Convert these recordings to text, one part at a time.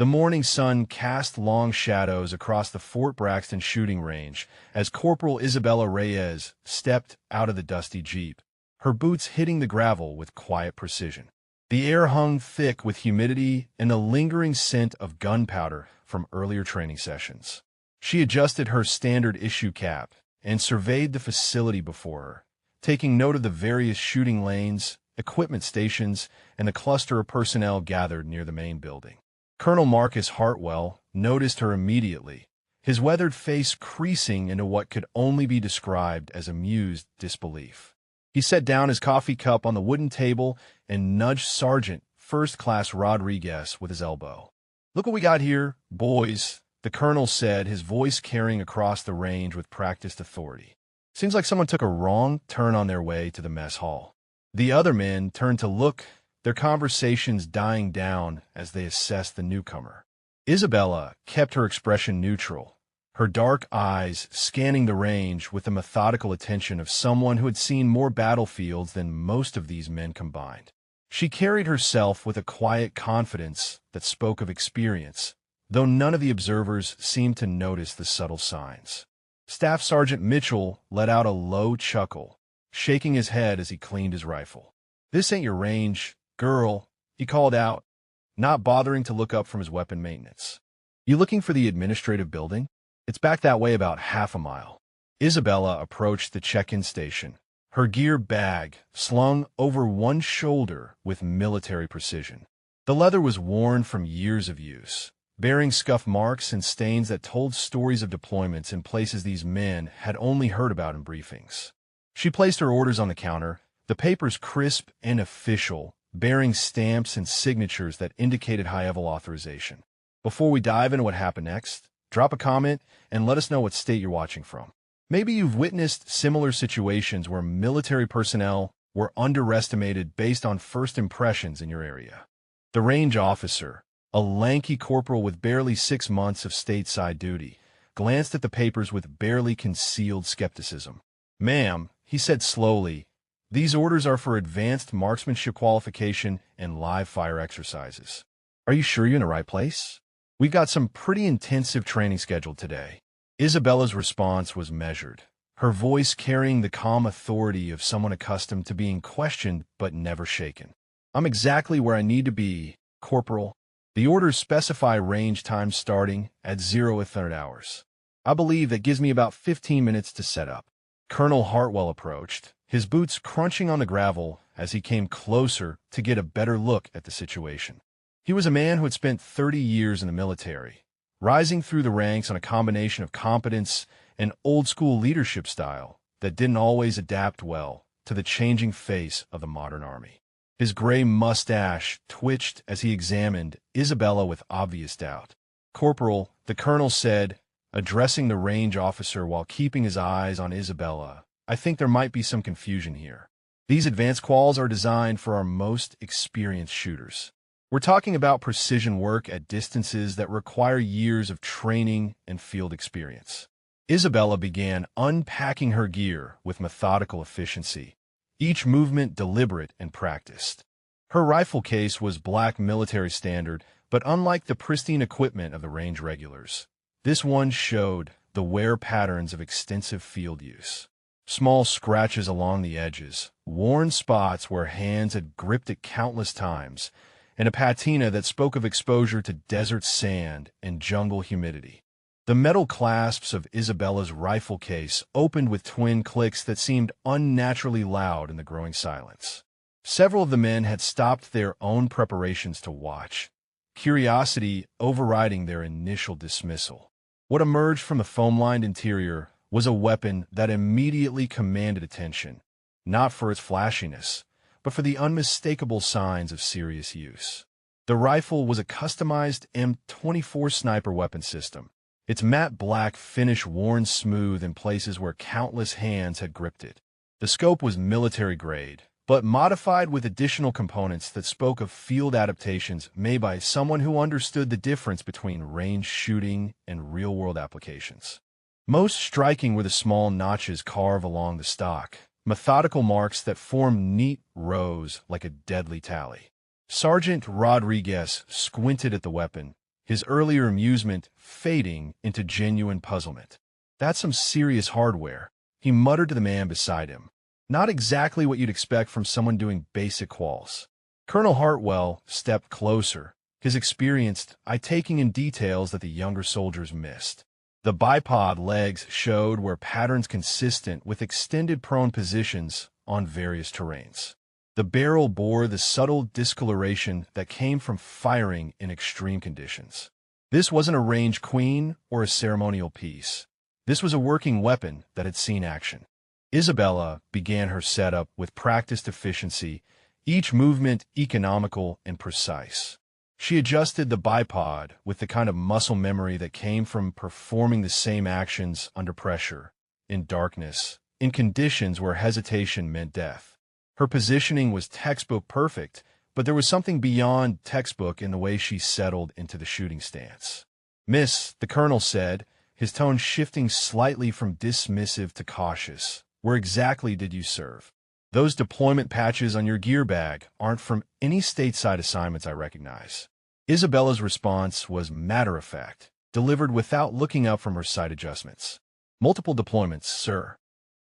The morning sun cast long shadows across the Fort Braxton shooting range as Corporal Isabella Reyes stepped out of the dusty Jeep, her boots hitting the gravel with quiet precision. The air hung thick with humidity and the lingering scent of gunpowder from earlier training sessions. She adjusted her standard issue cap and surveyed the facility before her, taking note of the various shooting lanes, equipment stations, and the cluster of personnel gathered near the main building. Colonel Marcus Hartwell noticed her immediately, his weathered face creasing into what could only be described as amused disbelief. He set down his coffee cup on the wooden table and nudged Sergeant First Class Rodriguez with his elbow. "Look what we got here, boys," the colonel said, his voice carrying across the range with practiced authority. "Seems like someone took a wrong turn on their way to the mess hall." The other men turned to look, their conversations dying down as they assessed the newcomer. Isabella kept her expression neutral, her dark eyes scanning the range with the methodical attention of someone who had seen more battlefields than most of these men combined. She carried herself with a quiet confidence that spoke of experience, though none of the observers seemed to notice the subtle signs. Staff Sergeant Mitchell let out a low chuckle, shaking his head as he cleaned his rifle. "This ain't your range, girl," he called out, not bothering to look up from his weapon maintenance. "You looking for the administrative building? It's back that way about half a mile." Isabella approached the check-in station, her gear bag slung over one shoulder with military precision. The leather was worn from years of use, bearing scuff marks and stains that told stories of deployments in places these men had only heard about in briefings. She placed her orders on the counter, the papers crisp and official, bearing stamps and signatures that indicated high-level authorization. Before we dive into what happened next, drop a comment and let us know what state you're watching from. Maybe you've witnessed similar situations where military personnel were underestimated based on first impressions in your area. The range officer, a lanky corporal with barely 6 months of stateside duty, glanced at the papers with barely concealed skepticism. "Ma'am," he said slowly, "these orders are for advanced marksmanship qualification and live fire exercises. Are you sure you're in the right place? We've got some pretty intensive training scheduled today." Isabella's response was measured, her voice carrying the calm authority of someone accustomed to being questioned but never shaken. "I'm exactly where I need to be, Corporal. The orders specify range time starting at 00:30 hours. I believe that gives me about 15 minutes to set up." Colonel Hartwell approached, his boots crunching on the gravel as he came closer to get a better look at the situation. He was a man who had spent 30 years in the military, rising through the ranks on a combination of competence and old-school leadership style that didn't always adapt well to the changing face of the modern army. His gray mustache twitched as he examined Isabella with obvious doubt. "Corporal," the colonel said, addressing the range officer while keeping his eyes on Isabella, "I think there might be some confusion here. These advanced quals are designed for our most experienced shooters. We're talking about precision work at distances that require years of training and field experience." Isabella began unpacking her gear with methodical efficiency, each movement deliberate and practiced. Her rifle case was black military standard, but unlike the pristine equipment of the range regulars, this one showed the wear patterns of extensive field use. Small scratches along the edges, worn spots where hands had gripped it countless times, and a patina that spoke of exposure to desert sand and jungle humidity. The metal clasps of Isabella's rifle case opened with twin clicks that seemed unnaturally loud in the growing silence. Several of the men had stopped their own preparations to watch, curiosity overriding their initial dismissal. What emerged from the foam-lined interior was a weapon that immediately commanded attention, not for its flashiness, but for the unmistakable signs of serious use. The rifle was a customized M24 sniper weapon system, its matte black finish worn smooth in places where countless hands had gripped it. The scope was military-grade, but modified with additional components that spoke of field adaptations made by someone who understood the difference between range shooting and real-world applications. Most striking were the small notches carved along the stock, methodical marks that formed neat rows like a deadly tally. Sergeant Rodriguez squinted at the weapon, his earlier amusement fading into genuine puzzlement. "That's some serious hardware," he muttered to the man beside him. "Not exactly what you'd expect from someone doing basic quals." Colonel Hartwell stepped closer, his experienced eye taking in details that the younger soldiers missed. The bipod legs showed were patterns consistent with extended prone positions on various terrains. The barrel bore the subtle discoloration that came from firing in extreme conditions. This wasn't a range queen or a ceremonial piece. This was a working weapon that had seen action. Isabella began her setup with practiced efficiency, each movement economical and precise. She adjusted the bipod with the kind of muscle memory that came from performing the same actions under pressure, in darkness, in conditions where hesitation meant death. Her positioning was textbook perfect, but there was something beyond textbook in the way she settled into the shooting stance. "Miss," the colonel said, his tone shifting slightly from dismissive to cautious, "where exactly did you serve? Those deployment patches on your gear bag aren't from any stateside assignments I recognize." Isabella's response was matter-of-fact, delivered without looking up from her sight adjustments. "Multiple deployments, sir.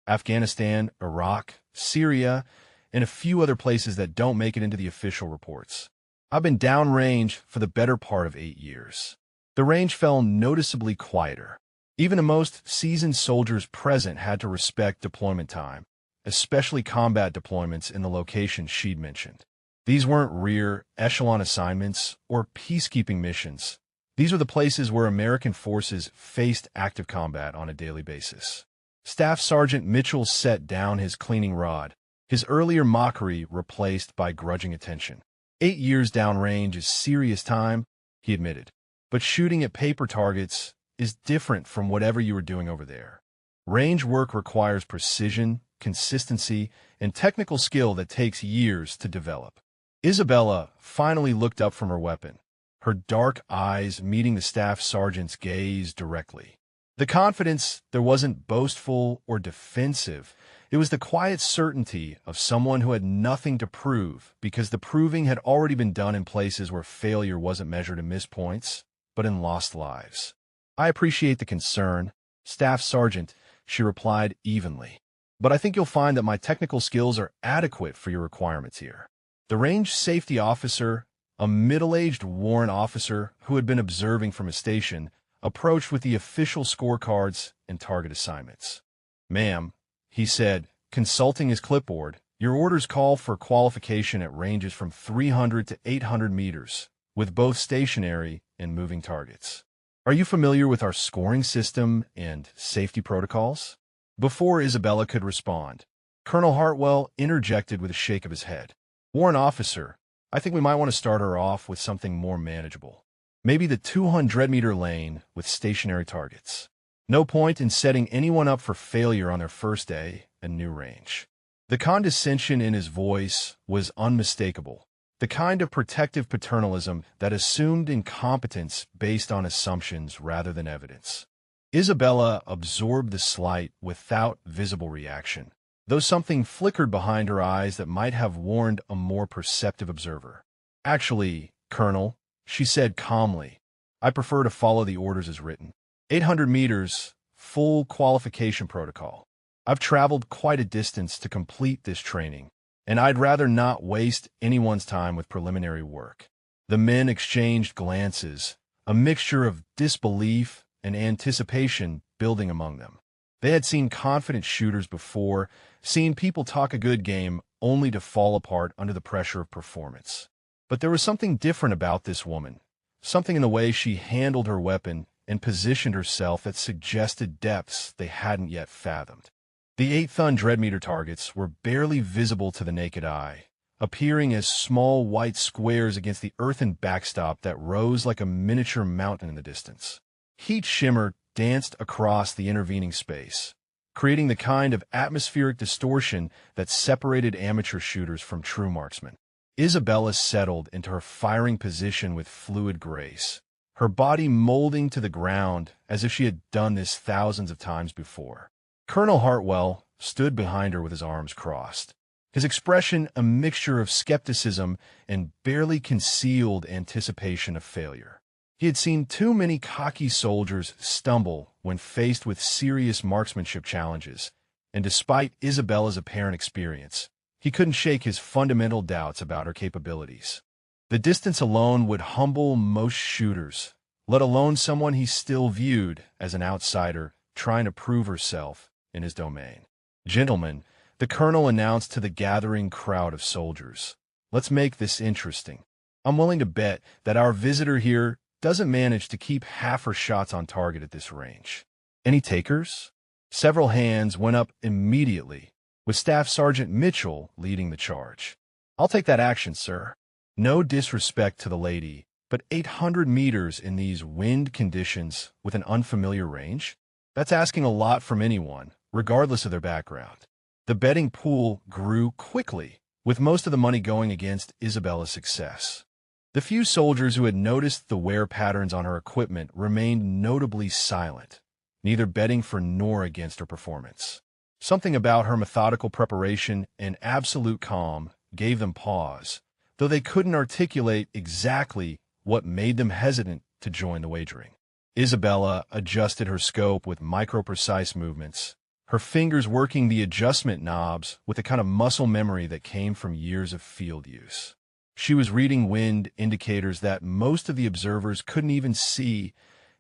Afghanistan, Iraq, Syria, and a few other places that don't make it into the official reports. I've been downrange for the better part of 8 years." The range felt noticeably quieter. Even the most seasoned soldiers present had to respect deployment time, especially combat deployments in the locations she'd mentioned. These weren't rear echelon assignments or peacekeeping missions. These were the places where American forces faced active combat on a daily basis. Staff Sergeant Mitchell set down his cleaning rod, his earlier mockery replaced by grudging attention. 8 years downrange is serious time, he admitted. But shooting at paper targets is different from whatever you were doing over there. Range work requires precision, consistency, and technical skill that takes years to develop. Isabella finally looked up from her weapon, her dark eyes meeting the staff sergeant's gaze directly. The confidence there wasn't boastful or defensive. It was the quiet certainty of someone who had nothing to prove because the proving had already been done in places where failure wasn't measured in missed points, but in lost lives. "I appreciate the concern, Staff Sergeant," she replied evenly. "But I think you'll find that my technical skills are adequate for your requirements here." The range safety officer, a middle-aged warrant officer who had been observing from his station, approached with the official scorecards and target assignments. "Ma'am," he said, consulting his clipboard, "your orders call for qualification at ranges from 300 to 800 meters, with both stationary and moving targets. Are you familiar with our scoring system and safety protocols?" Before Isabella could respond, Colonel Hartwell interjected with a shake of his head. "Warrant officer, I think we might want to start her off with something more manageable. Maybe the 200-meter lane with stationary targets. No point in setting anyone up for failure on their first day at new range." The condescension in his voice was unmistakable, the kind of protective paternalism that assumed incompetence based on assumptions rather than evidence. Isabella absorbed the slight without visible reaction, though something flickered behind her eyes that might have warned a more perceptive observer. "Actually, Colonel," she said calmly, "I prefer to follow the orders as written. 800 meters, full qualification protocol. I've traveled quite a distance to complete this training, and I'd rather not waste anyone's time with preliminary work." The men exchanged glances, a mixture of disbelief and anticipation building among them. They had seen confident shooters before, seen people talk a good game only to fall apart under the pressure of performance. But there was something different about this woman, something in the way she handled her weapon and positioned herself that suggested depths they hadn't yet fathomed. The 800-meter targets were barely visible to the naked eye, appearing as small white squares against the earthen backstop that rose like a miniature mountain in the distance. Heat shimmer danced across the intervening space, creating the kind of atmospheric distortion that separated amateur shooters from true marksmen. Isabella settled into her firing position with fluid grace, her body molding to the ground as if she had done this thousands of times before. Colonel Hartwell stood behind her with his arms crossed, his expression a mixture of skepticism and barely concealed anticipation of failure. He had seen too many cocky soldiers stumble when faced with serious marksmanship challenges, and despite Isabella's apparent experience, he couldn't shake his fundamental doubts about her capabilities. The distance alone would humble most shooters, let alone someone he still viewed as an outsider trying to prove herself in his domain. "Gentlemen," the colonel announced to the gathering crowd of soldiers, "let's make this interesting. I'm willing to bet that our visitor here doesn't manage to keep half her shots on target at this range. Any takers?" Several hands went up immediately, with Staff Sergeant Mitchell leading the charge. "I'll take that action, sir." No disrespect to the lady, but 800 meters in these wind conditions with an unfamiliar range? That's asking a lot from anyone, regardless of their background. The betting pool grew quickly, with most of the money going against Isabella's success. The few soldiers who had noticed the wear patterns on her equipment remained notably silent, neither betting for nor against her performance. Something about her methodical preparation and absolute calm gave them pause, though they couldn't articulate exactly what made them hesitant to join the wagering. Isabella adjusted her scope with micro-precise movements, her fingers working the adjustment knobs with the kind of muscle memory that came from years of field use. She was reading wind indicators that most of the observers couldn't even see,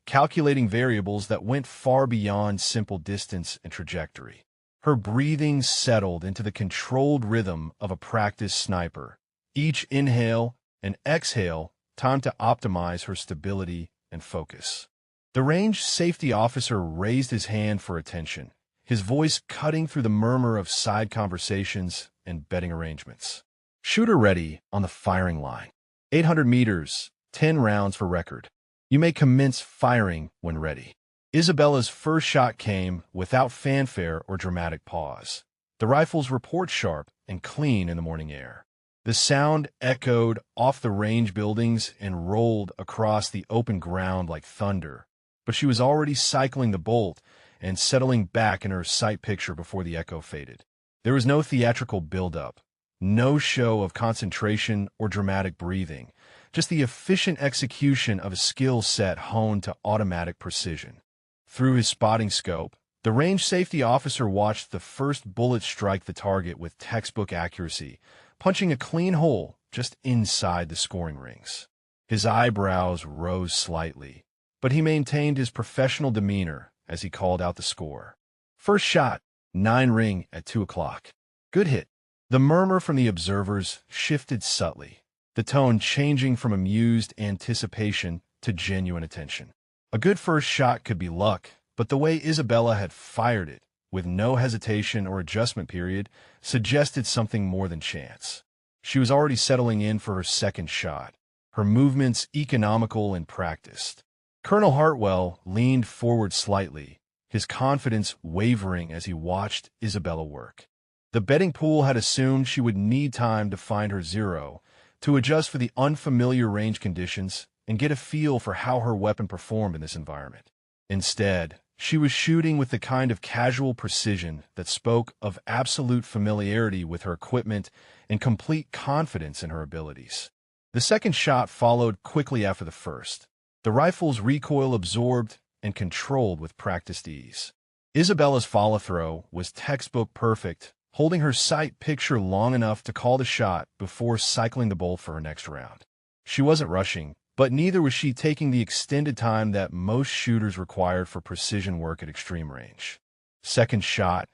calculating variables that went far beyond simple distance and trajectory. Her breathing settled into the controlled rhythm of a practiced sniper, each inhale and exhale timed to optimize her stability and focus. The range safety officer raised his hand for attention, his voice cutting through the murmur of side conversations and betting arrangements. "Shooter ready on the firing line. 800 meters, 10 rounds for record. You may commence firing when ready." Isabella's first shot came without fanfare or dramatic pause. The rifle's report sharp and clean in the morning air. The sound echoed off the range buildings and rolled across the open ground like thunder, but she was already cycling the bolt and settling back in her sight picture before the echo faded. There was no theatrical buildup, no show of concentration or dramatic breathing, just the efficient execution of a skill set honed to automatic precision. Through his spotting scope, the range safety officer watched the first bullet strike the target with textbook accuracy, punching a clean hole just inside the scoring rings. His eyebrows rose slightly, but he maintained his professional demeanor as he called out the score. "First shot, 9 ring at 2 o'clock. Good hit." The murmur from the observers shifted subtly, the tone changing from amused anticipation to genuine attention. A good first shot could be luck, but the way Isabella had fired it, with no hesitation or adjustment period, suggested something more than chance. She was already settling in for her second shot, her movements economical and practiced. Colonel Hartwell leaned forward slightly, his confidence wavering as he watched Isabella work. The betting pool had assumed she would need time to find her zero, to adjust for the unfamiliar range conditions, and get a feel for how her weapon performed in this environment. Instead, she was shooting with the kind of casual precision that spoke of absolute familiarity with her equipment and complete confidence in her abilities. The second shot followed quickly after the first, the rifle's recoil absorbed and controlled with practiced ease. Isabella's follow-throw was textbook perfect, holding her sight picture long enough to call the shot before cycling the bolt for her next round. She wasn't rushing, but neither was she taking the extended time that most shooters required for precision work at extreme range. Second shot,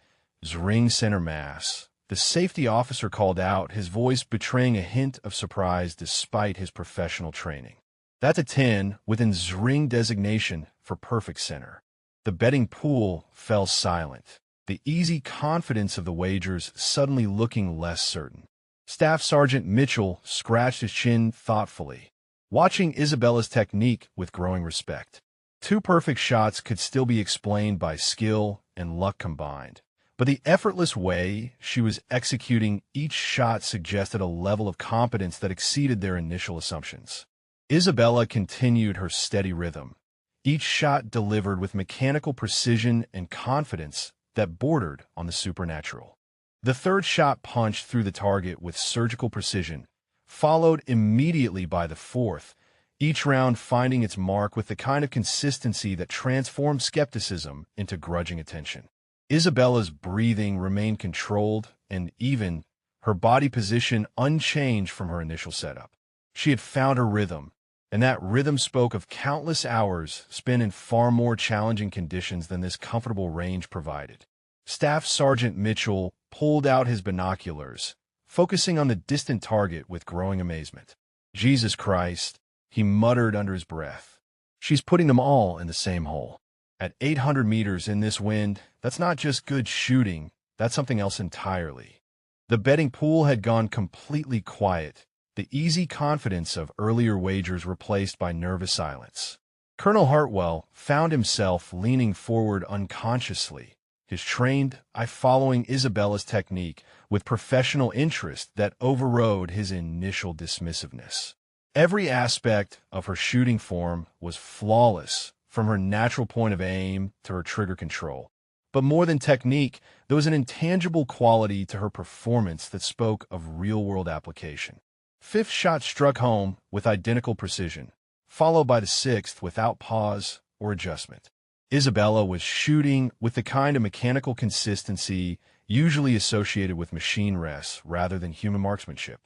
ring center mass. The safety officer called out, his voice betraying a hint of surprise despite his professional training. "That's a 10 within ring designation for perfect center." The betting pool fell silent, the easy confidence of the wagers suddenly looking less certain. Staff Sergeant Mitchell scratched his chin thoughtfully, watching Isabella's technique with growing respect. 2 perfect shots could still be explained by skill and luck combined, but the effortless way she was executing each shot suggested a level of competence that exceeded their initial assumptions. Isabella continued her steady rhythm, each shot delivered with mechanical precision and confidence that bordered on the supernatural. The third shot punched through the target with surgical precision, followed immediately by the fourth, each round finding its mark with the kind of consistency that transformed skepticism into grudging attention. Isabella's breathing remained controlled and even, her body position unchanged from her initial setup. She had found her rhythm, and that rhythm spoke of countless hours spent in far more challenging conditions than this comfortable range provided. Staff Sergeant Mitchell pulled out his binoculars, focusing on the distant target with growing amazement. "Jesus Christ," he muttered under his breath. "She's putting them all in the same hole. At 800 meters in this wind, that's not just good shooting, that's something else entirely." The betting pool had gone completely quiet, the easy confidence of earlier wagers replaced by nervous silence. Colonel Hartwell found himself leaning forward unconsciously, his trained eye following Isabella's technique with professional interest that overrode his initial dismissiveness. Every aspect of her shooting form was flawless, from her natural point of aim to her trigger control. But more than technique, there was an intangible quality to her performance that spoke of real-world application. Fifth shot struck home with identical precision, followed by the sixth without pause or adjustment. Isabella was shooting with the kind of mechanical consistency usually associated with machine rests rather than human marksmanship.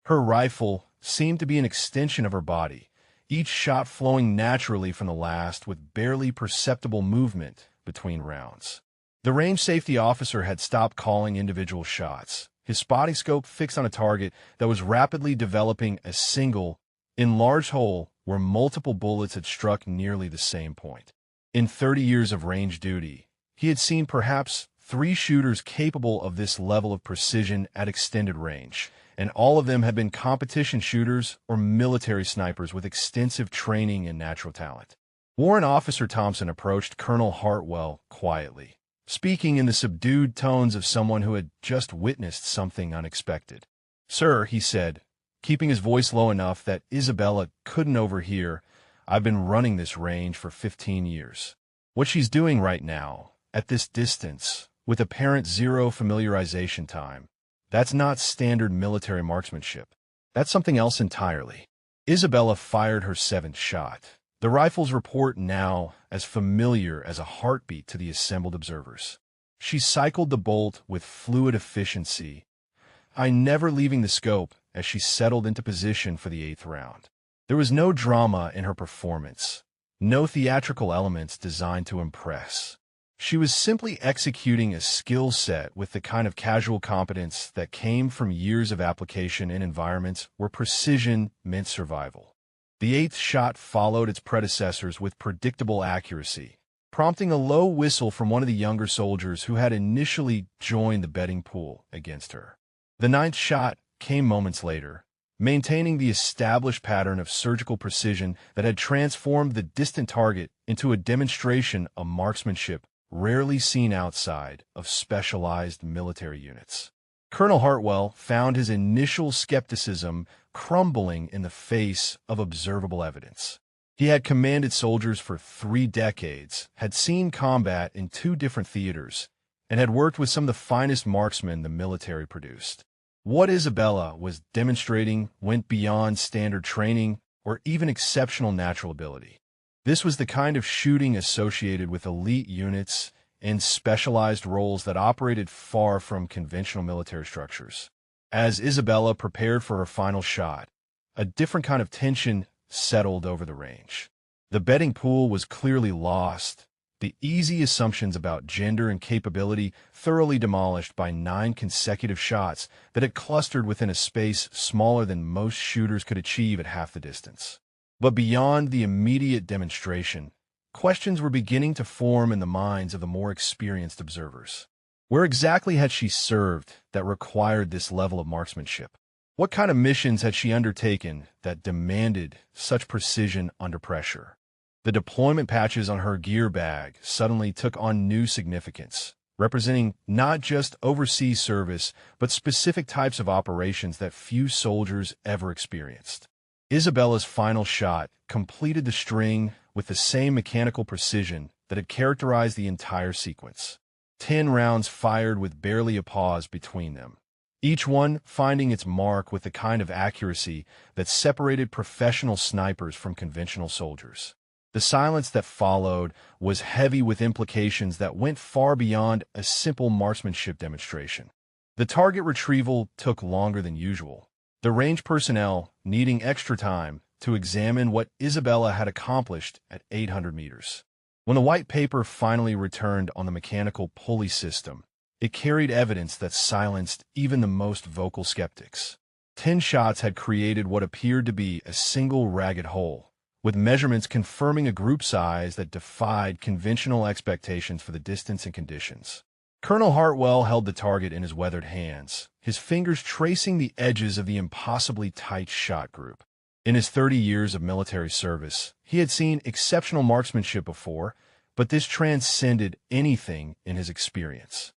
Her rifle seemed to be an extension of her body, each shot flowing naturally from the last with barely perceptible movement between rounds. The range safety officer had stopped calling individual shots, his spotting scope fixed on a target that was rapidly developing a single, enlarged hole where multiple bullets had struck nearly the same point. In 30 years of range duty, he had seen perhaps 3 shooters capable of this level of precision at extended range, and all of them had been competition shooters or military snipers with extensive training and natural talent. Warrant Officer Thompson approached Colonel Hartwell quietly, speaking in the subdued tones of someone who had just witnessed something unexpected. "Sir," he said, keeping his voice low enough that Isabella couldn't overhear, "I've been running this range for 15 years. What she's doing right now, at this distance, with apparent zero familiarization time, that's not standard military marksmanship. That's something else entirely." Isabella fired her 7th shot, the rifle's report now as familiar as a heartbeat to the assembled observers. She cycled the bolt with fluid efficiency, never leaving the scope as she settled into position for the 8th round. There was no drama in her performance, no theatrical elements designed to impress. She was simply executing a skill set with the kind of casual competence that came from years of application in environments where precision meant survival. The 8th shot followed its predecessors with predictable accuracy, prompting a low whistle from one of the younger soldiers who had initially joined the betting pool against her. The 9th shot came moments later, maintaining the established pattern of surgical precision that had transformed the distant target into a demonstration of marksmanship rarely seen outside of specialized military units. Colonel Hartwell found his initial skepticism crumbling in the face of observable evidence. He had commanded soldiers for 3 decades, had seen combat in 2 different theaters, and had worked with some of the finest marksmen the military produced. What Isabella was demonstrating went beyond standard training or even exceptional natural ability. This was the kind of shooting associated with elite units and specialized roles that operated far from conventional military structures. As Isabella prepared for her final shot, a different kind of tension settled over the range. The betting pool was clearly lost, the easy assumptions about gender and capability thoroughly demolished by 9 consecutive shots that had clustered within a space smaller than most shooters could achieve at half the distance. But beyond the immediate demonstration, questions were beginning to form in the minds of the more experienced observers. Where exactly had she served that required this level of marksmanship? What kind of missions had she undertaken that demanded such precision under pressure? The deployment patches on her gear bag suddenly took on new significance, representing not just overseas service, but specific types of operations that few soldiers ever experienced. Isabella's final shot completed the string with the same mechanical precision that had characterized the entire sequence. 10 rounds fired with barely a pause between them. each one finding its mark with the kind of accuracy that separated professional snipers from conventional soldiers. The silence that followed was heavy with implications that went far beyond a simple marksmanship demonstration. The target retrieval took longer than usual, the range personnel needing extra time to examine what Isabella had accomplished at 800 meters. When the white paper finally returned on the mechanical pulley system, it carried evidence that silenced even the most vocal skeptics. 10 shots had created what appeared to be a single ragged hole, with measurements confirming a group size that defied conventional expectations for the distance and conditions. Colonel Hartwell held the target in his weathered hands, his fingers tracing the edges of the impossibly tight shot group. In his 30 years of military service, he had seen exceptional marksmanship before, but this transcended anything in his experience.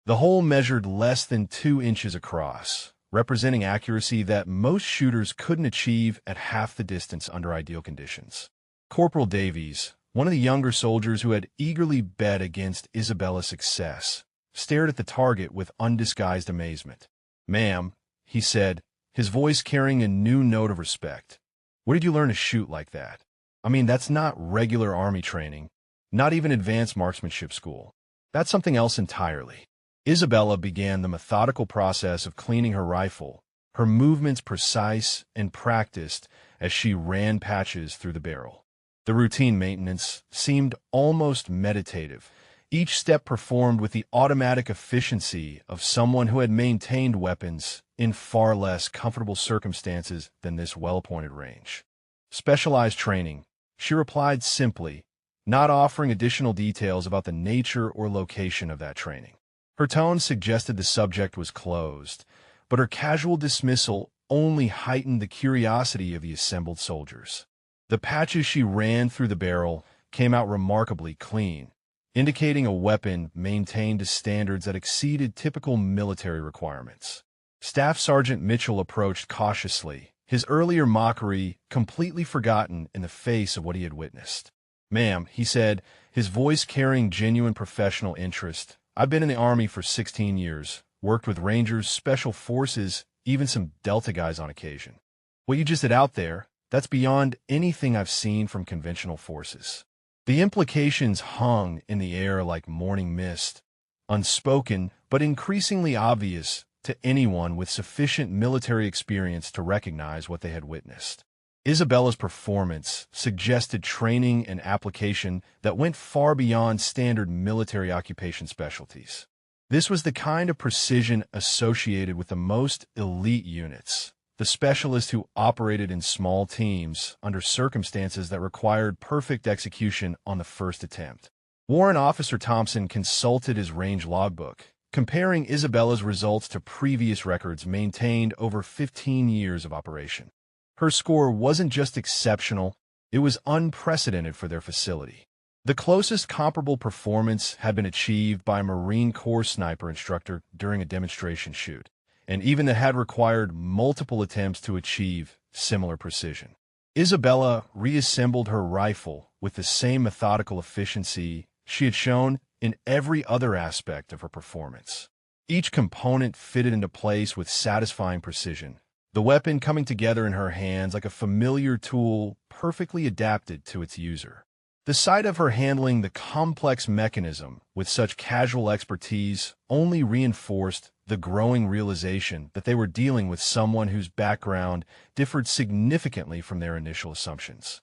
The hole measured less than 2 inches across, representing accuracy that most shooters couldn't achieve at half the distance under ideal conditions. Corporal Davies, one of the younger soldiers who had eagerly bet against Isabella's success, stared at the target with undisguised amazement. "Ma'am," he said, his voice carrying a new note of respect. "Where did you learn to shoot like that? I mean, that's not regular Army training, not even advanced marksmanship school. That's something else entirely." Isabella began the methodical process of cleaning her rifle, her movements precise and practiced as she ran patches through the barrel. The routine maintenance seemed almost meditative, each step performed with the automatic efficiency of someone who had maintained weapons in far less comfortable circumstances than this well-appointed range. "Specialized training," she replied simply, not offering additional details about the nature or location of that training. Her tone suggested the subject was closed, but her casual dismissal only heightened the curiosity of the assembled soldiers. The patches she ran through the barrel came out remarkably clean, indicating a weapon maintained to standards that exceeded typical military requirements. Staff Sergeant Mitchell approached cautiously, his earlier mockery completely forgotten in the face of what he had witnessed. "Ma'am," he said, his voice carrying genuine professional interest, "I've been in the Army for 16 years, worked with Rangers, Special Forces, even some Delta guys on occasion. What you just did out there, that's beyond anything I've seen from conventional forces." The implications hung in the air like morning mist, unspoken but increasingly obvious to anyone with sufficient military experience to recognize what they had witnessed. Isabella's performance suggested training and application that went far beyond standard military occupation specialties. This was the kind of precision associated with the most elite units, the specialists who operated in small teams under circumstances that required perfect execution on the first attempt. Warrant Officer Thompson consulted his range logbook, comparing Isabella's results to previous records maintained over 15 years of operation. Her score wasn't just exceptional, it was unprecedented for their facility. The closest comparable performance had been achieved by a Marine Corps sniper instructor during a demonstration shoot, and even that had required multiple attempts to achieve similar precision. Isabella reassembled her rifle with the same methodical efficiency she had shown in every other aspect of her performance. Each component fitted into place with satisfying precision, the weapon coming together in her hands like a familiar tool perfectly adapted to its user. The sight of her handling the complex mechanism with such casual expertise only reinforced the growing realization that they were dealing with someone whose background differed significantly from their initial assumptions.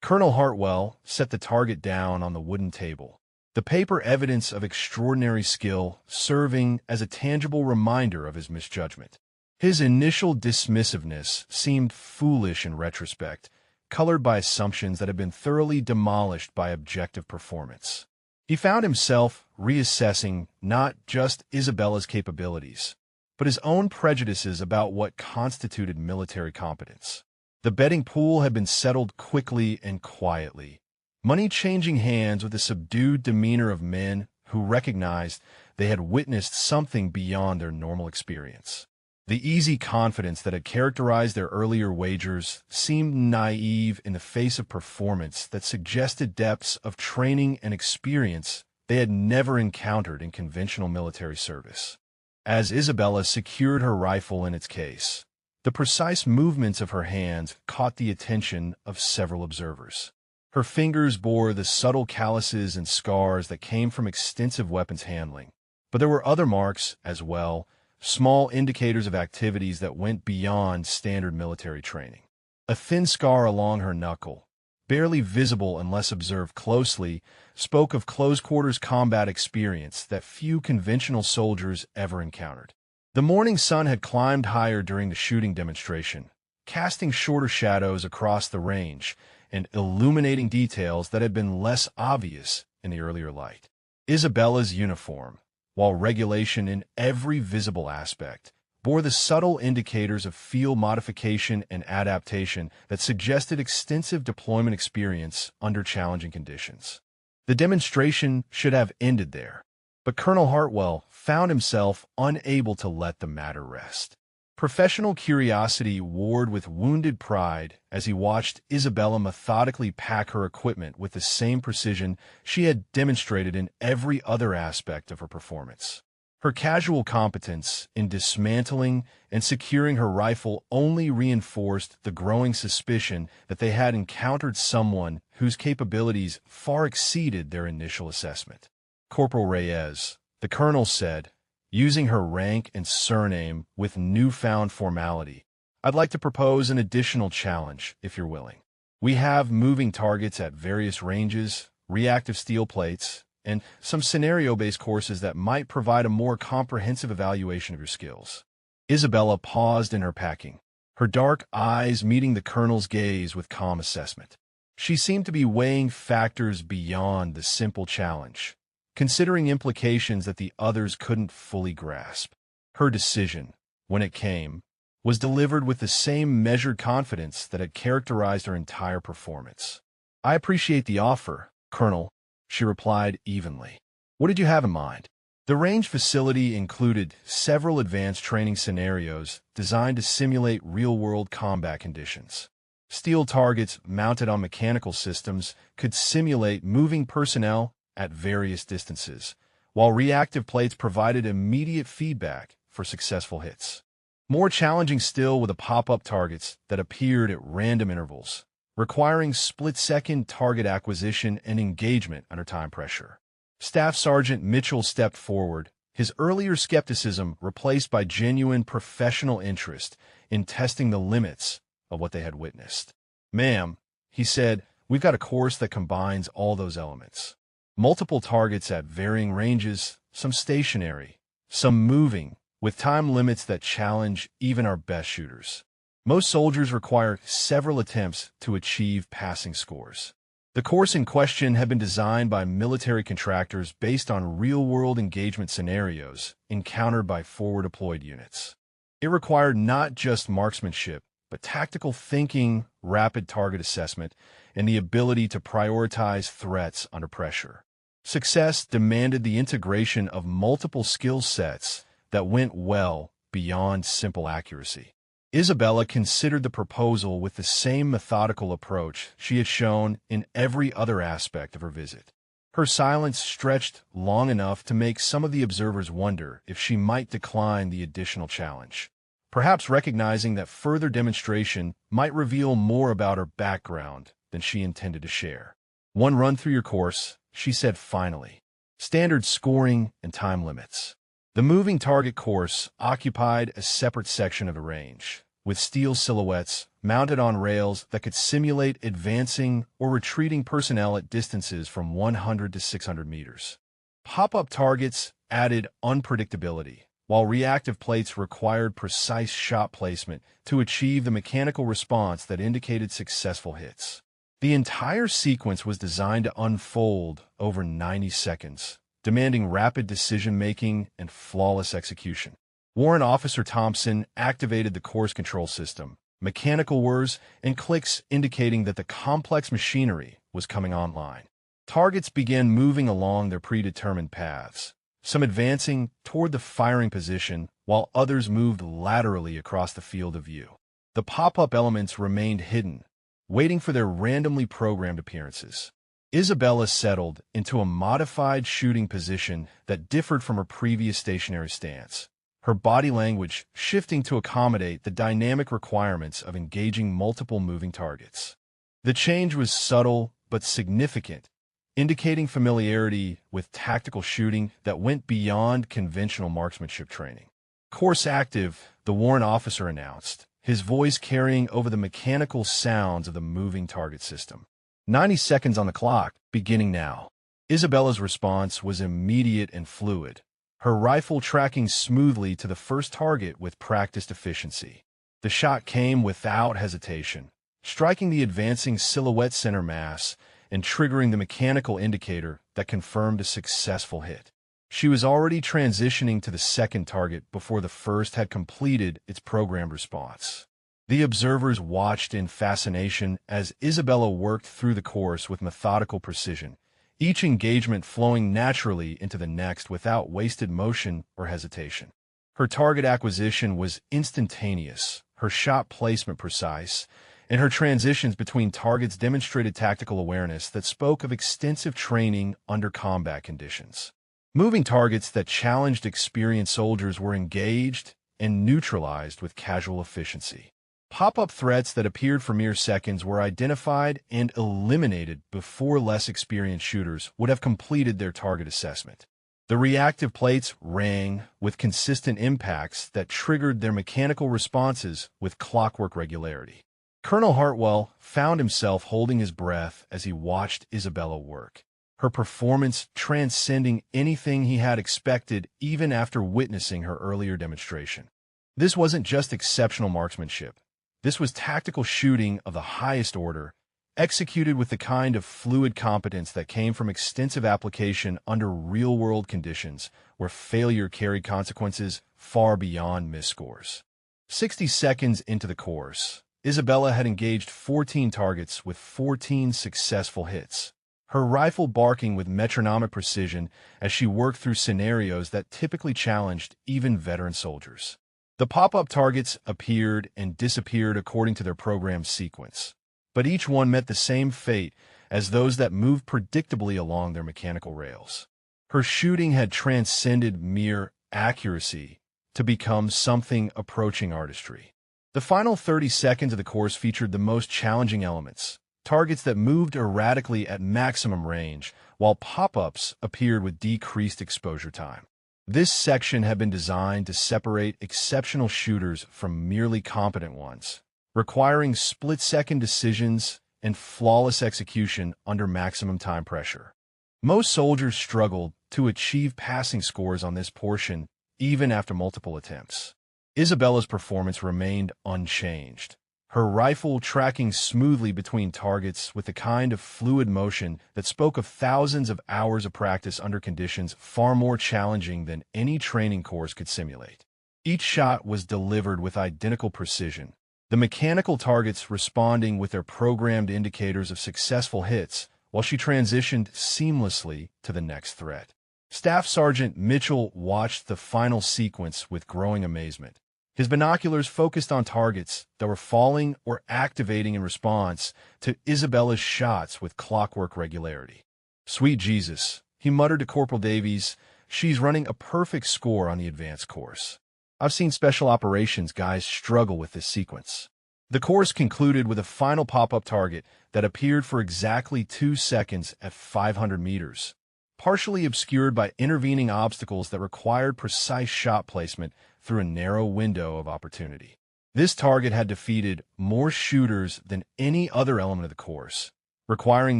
Colonel Hartwell set the target down on the wooden table, the paper evidence of extraordinary skill serving as a tangible reminder of his misjudgment. His initial dismissiveness seemed foolish in retrospect, colored by assumptions that had been thoroughly demolished by objective performance. He found himself reassessing not just Isabella's capabilities, but his own prejudices about what constituted military competence. The betting pool had been settled quickly and quietly, money changing hands with the subdued demeanor of men who recognized they had witnessed something beyond their normal experience. The easy confidence that had characterized their earlier wagers seemed naive in the face of performance that suggested depths of training and experience they had never encountered in conventional military service. as Isabella secured her rifle in its case. The precise movements of her hands caught the attention of several observers. Her fingers bore the subtle calluses and scars that came from extensive weapons handling. But there were other marks as well, small indicators of activities that went beyond standard military training. A thin scar along her knuckle, barely visible unless observed closely, spoke of close-quarters combat experience that few conventional soldiers ever encountered. The morning sun had climbed higher during the shooting demonstration, casting shorter shadows across the range and illuminating details that had been less obvious in the earlier light. Isabella's uniform, while regulation in every visible aspect, bore the subtle indicators of field modification and adaptation that suggested extensive deployment experience under challenging conditions. The demonstration should have ended there, but Colonel Hartwell found himself unable to let the matter rest. Professional curiosity warred with wounded pride as he watched Isabella methodically pack her equipment with the same precision she had demonstrated in every other aspect of her performance. Her casual competence in dismantling and securing her rifle only reinforced the growing suspicion that they had encountered someone whose capabilities far exceeded their initial assessment. "Corporal Reyes," the colonel said, using her rank and surname with newfound formality, "I'd like to propose an additional challenge, if you're willing. We have moving targets at various ranges, reactive steel plates, and some scenario-based courses that might provide a more comprehensive evaluation of your skills." Isabella paused in her packing, her dark eyes meeting the colonel's gaze with calm assessment. She seemed to be weighing factors beyond the simple challenge, considering implications that the others couldn't fully grasp. Her decision, when it came, was delivered with the same measured confidence that had characterized her entire performance. "I appreciate the offer, Colonel," she replied evenly. "What did you have in mind?" The range facility included several advanced training scenarios designed to simulate real-world combat conditions. Steel targets mounted on mechanical systems could simulate moving personnel at various distances, while reactive plates provided immediate feedback for successful hits. More challenging still were the pop-up targets that appeared at random intervals, requiring split-second target acquisition and engagement under time pressure. Staff Sergeant Mitchell stepped forward, his earlier skepticism replaced by genuine professional interest in testing the limits of what they had witnessed. "Ma'am," he said, "we've got a course that combines all those elements. Multiple targets at varying ranges, some stationary, some moving, with time limits that challenge even our best shooters. Most soldiers require several attempts to achieve passing scores." The course in question had been designed by military contractors based on real-world engagement scenarios encountered by forward-deployed units. It required not just marksmanship, but tactical thinking, rapid target assessment, and the ability to prioritize threats under pressure. Success demanded the integration of multiple skill sets that went well beyond simple accuracy. Isabella considered the proposal with the same methodical approach she had shown in every other aspect of her visit. Her silence stretched long enough to make some of the observers wonder if she might decline the additional challenge, perhaps recognizing that further demonstration might reveal more about her background than she intended to share. "One run through your course," she said finally. "Standard scoring and time limits." The moving target course occupied a separate section of the range, with steel silhouettes mounted on rails that could simulate advancing or retreating personnel at distances from 100 to 600 meters. Pop-up targets added unpredictability, while reactive plates required precise shot placement to achieve the mechanical response that indicated successful hits. The entire sequence was designed to unfold over 90 seconds, demanding rapid decision-making and flawless execution. Warrant Officer Thompson activated the course control system, mechanical whirs and clicks indicating that the complex machinery was coming online. Targets began moving along their predetermined paths, some advancing toward the firing position while others moved laterally across the field of view. The pop-up elements remained hidden, waiting for their randomly programmed appearances. Isabella settled into a modified shooting position that differed from her previous stationary stance, her body language shifting to accommodate the dynamic requirements of engaging multiple moving targets. The change was subtle but significant, indicating familiarity with tactical shooting that went beyond conventional marksmanship training. Course active, the warrant officer announced, his voice carrying over the mechanical sounds of the moving target system. 90 seconds on the clock, beginning now. Isabella's response was immediate and fluid, her rifle tracking smoothly to the first target with practiced efficiency. The shot came without hesitation, striking the advancing silhouette center mass and triggering the mechanical indicator that confirmed a successful hit. She was already transitioning to the second target before the first had completed its programmed response. The observers watched in fascination as Isabella worked through the course with methodical precision, each engagement flowing naturally into the next without wasted motion or hesitation. Her target acquisition was instantaneous, her shot placement precise, and her transitions between targets demonstrated tactical awareness that spoke of extensive training under combat conditions. Moving targets that challenged experienced soldiers were engaged and neutralized with casual efficiency. Pop-up threats that appeared for mere seconds were identified and eliminated before less experienced shooters would have completed their target assessment. The reactive plates rang with consistent impacts that triggered their mechanical responses with clockwork regularity. Colonel Hartwell found himself holding his breath as he watched Isabella work, her performance transcending anything he had expected even after witnessing her earlier demonstration. This wasn't just exceptional marksmanship. This was tactical shooting of the highest order, executed with the kind of fluid competence that came from extensive application under real-world conditions where failure carried consequences far beyond missed scores. 60 seconds into the course, Isabella had engaged 14 targets with 14 successful hits, her rifle barking with metronomic precision as she worked through scenarios that typically challenged even veteran soldiers. The pop-up targets appeared and disappeared according to their programmed sequence, but each one met the same fate as those that moved predictably along their mechanical rails. Her shooting had transcended mere accuracy to become something approaching artistry. The final 30 seconds of the course featured the most challenging elements, targets that moved erratically at maximum range, while pop-ups appeared with decreased exposure time. This section had been designed to separate exceptional shooters from merely competent ones, requiring split-second decisions and flawless execution under maximum time pressure. Most soldiers struggled to achieve passing scores on this portion even after multiple attempts. Isabella's performance remained unchanged, her rifle tracking smoothly between targets with the kind of fluid motion that spoke of thousands of hours of practice under conditions far more challenging than any training course could simulate. Each shot was delivered with identical precision, the mechanical targets responding with their programmed indicators of successful hits while she transitioned seamlessly to the next threat. Staff Sergeant Mitchell watched the final sequence with growing amazement. His binoculars focused on targets that were falling or activating in response to Isabella's shots with clockwork regularity. "Sweet Jesus," he muttered to Corporal Davies, "she's running a perfect score on the advanced course. I've seen special operations guys struggle with this sequence." The course concluded with a final pop-up target that appeared for exactly 2 seconds at 500 meters, partially obscured by intervening obstacles that required precise shot placement through a narrow window of opportunity. This target had defeated more shooters than any other element of the course, requiring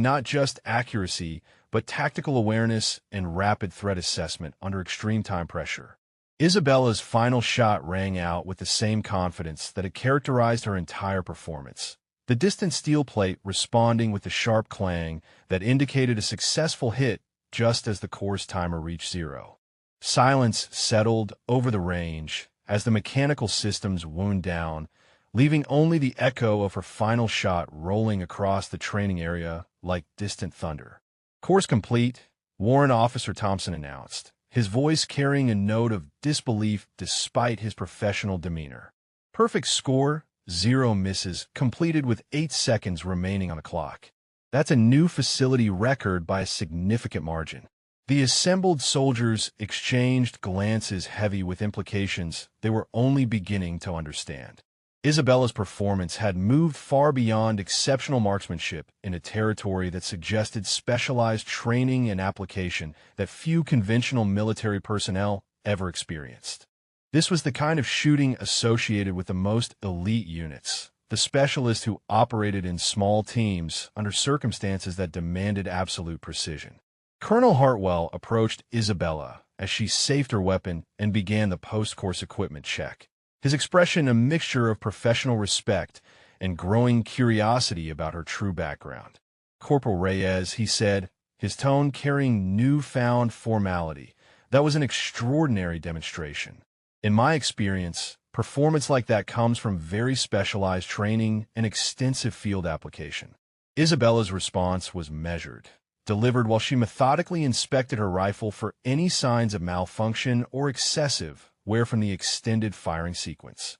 not just accuracy, but tactical awareness and rapid threat assessment under extreme time pressure. Isabella's final shot rang out with the same confidence that had characterized her entire performance, the distant steel plate responding with the sharp clang that indicated a successful hit just as the course timer reached 0. Silence settled over the range as the mechanical systems wound down, leaving only the echo of her final shot rolling across the training area like distant thunder. "Course complete," Warrant Officer Thompson announced, his voice carrying a note of disbelief despite his professional demeanor. "Perfect score, 0 misses, completed with 8 seconds remaining on the clock. That's a new facility record by a significant margin." The assembled soldiers exchanged glances heavy with implications they were only beginning to understand. Isabella's performance had moved far beyond exceptional marksmanship in a territory that suggested specialized training and application that few conventional military personnel ever experienced. This was the kind of shooting associated with the most elite units, the specialists who operated in small teams under circumstances that demanded absolute precision. Colonel Hartwell approached Isabella as she safed her weapon and began the post-course equipment check, his expression a mixture of professional respect and growing curiosity about her true background. "Corporal Reyes," he said, his tone carrying newfound formality. "That was an extraordinary demonstration. In my experience, performance like that comes from very specialized training and extensive field application." Isabella's response was measured, delivered while she methodically inspected her rifle for any signs of malfunction or excessive wear from the extended firing sequence.